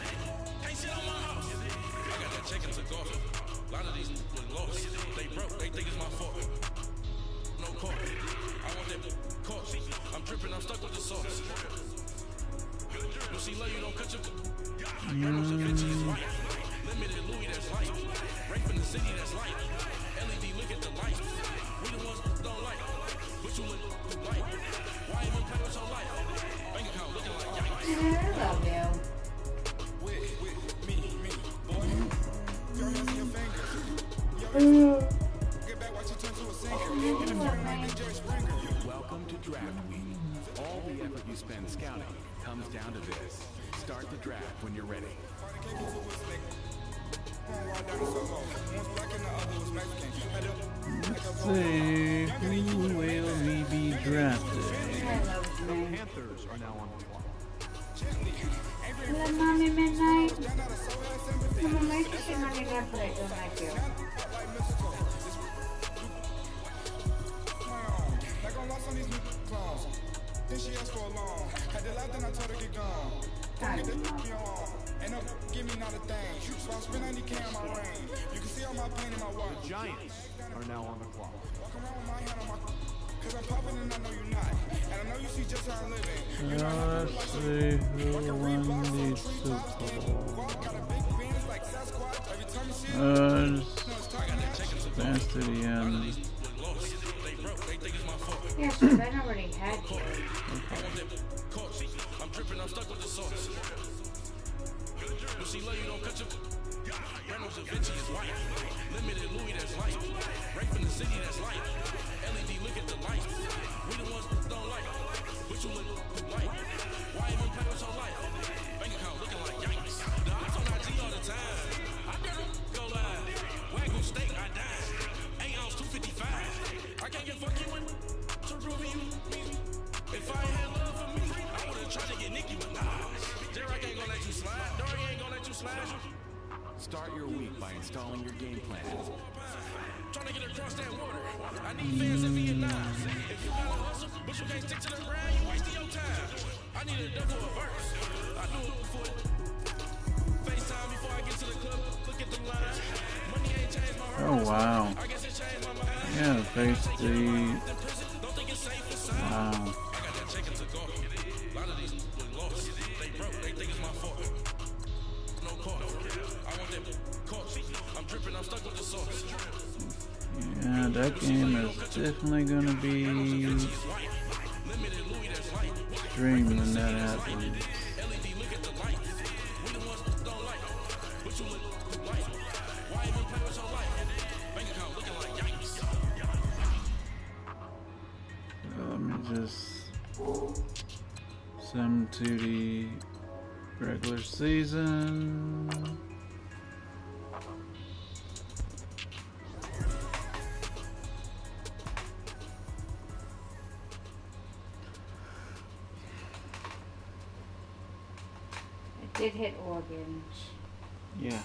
Can't sit on my house. I got that chicken to go. A lot of these was lost. They broke, they think it's my fault. No court. I want them caught. I'm dripping, I'm stuck with the sauce. You see love, you don't cut your Reynolds Da Vinci is white. Limited Louis, that's light. Rape in the city, that's light. LED, look at the light. We the ones that don't like. But you look light. Why even play with your life? Bank account looking like yikes. I love you. With me, boy. You're messing your fingers. Get back, watch you turn to a singer. In the front line, it's Jerry Springer. Welcome to Draft Week. All the effort you spend scouting comes down to this. Start the draft when you're ready. Let's see, who will we be drafted? I love you. Panthers are now on the clock. Hello, Mommy Midnight. Come on, make sure Mommy got play. Don't like you. Then she asked for a loan. Had the life, then I told her get gone. Don't get the me on. Ain't no give me not a thing. So I spend 90K on my ring. You can see all my pain in my watch. The Giants are now on the clock. Walk around with my hand on my cause I'm popping and I know you're not. And I know you see just how I'm living. You know I Let's see who won the Super Bowl. got a big penis like Sasquatch. Every time you see Just advance to the end. Yes, but I already had you. I'm dripping, I'm stuck with the sauce. You see love, you don't cut your Reynolds Da Vinci is white. Limited Louis, that's light. Rape in the city, that's light. LED, look at the light. We the ones that don't like. But you look light. Why even play with your life? Bank account looking like yikes. The ops on IG all the time. I better go live. Wagyu steak, I died. 8 ounce, 255. I can't get fuck you in to prove you me. If I had love for me, I would've tried to get Nicki Minaj. Derek ain't gonna let you slide. Dory ain't gonna let you slide. Start your week by installing your game plan. Trying to get across that water. I need fans in Vietnam. If you gotta hustle, but you can't stick to the grind, you wasting your time. I need a double a verse. I do it before FaceTime before I get to the club. Look at the line. Money ain't changed my heart. Oh wow. I guess it changed my mind. Yeah, face the. Don't think it's safe inside. Wow. I got that chicken to go. A lot of these was lost. They broke. They think it's my fault. No court. I want them caught. I'm dripping. I'm stuck with the sauce. Yeah, that game is definitely gonna be streamed when that happens. just send to the regular season. It did hit organs. Yeah.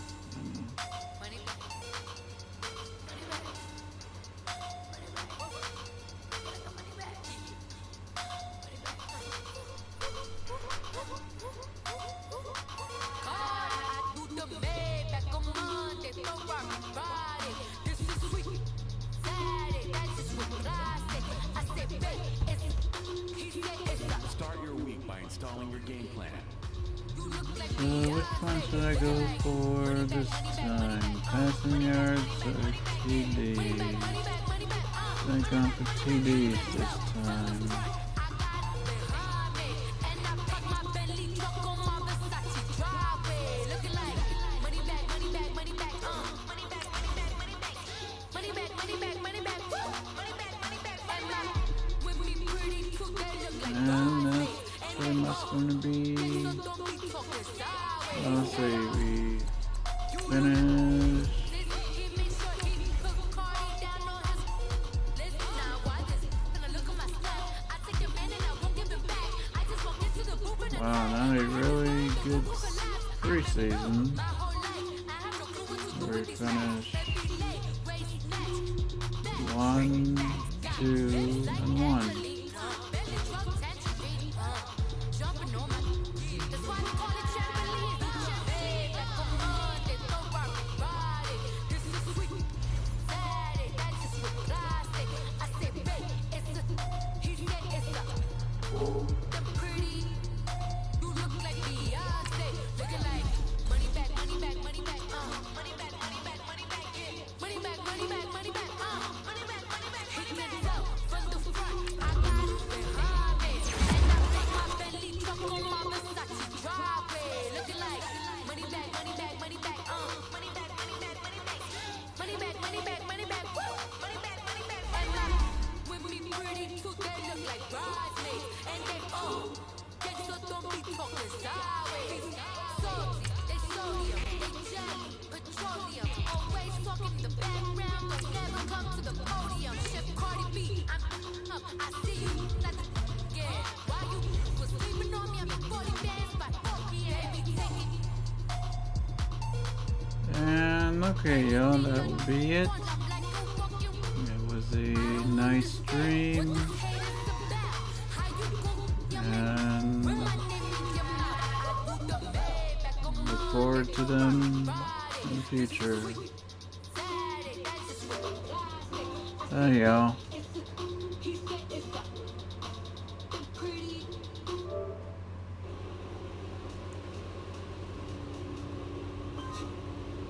Start your week by installing your game plan. So which one should I go for this time? Passing yards or TDs? I've gone for TDs this time. And that's pretty much going to be, let's see, we finish. Wow, not a really good preseason. We finished 1, 2, and 1. And okay, y'all, that will be it. It was a nice stream. And look forward to them in the future. Hey, y'all.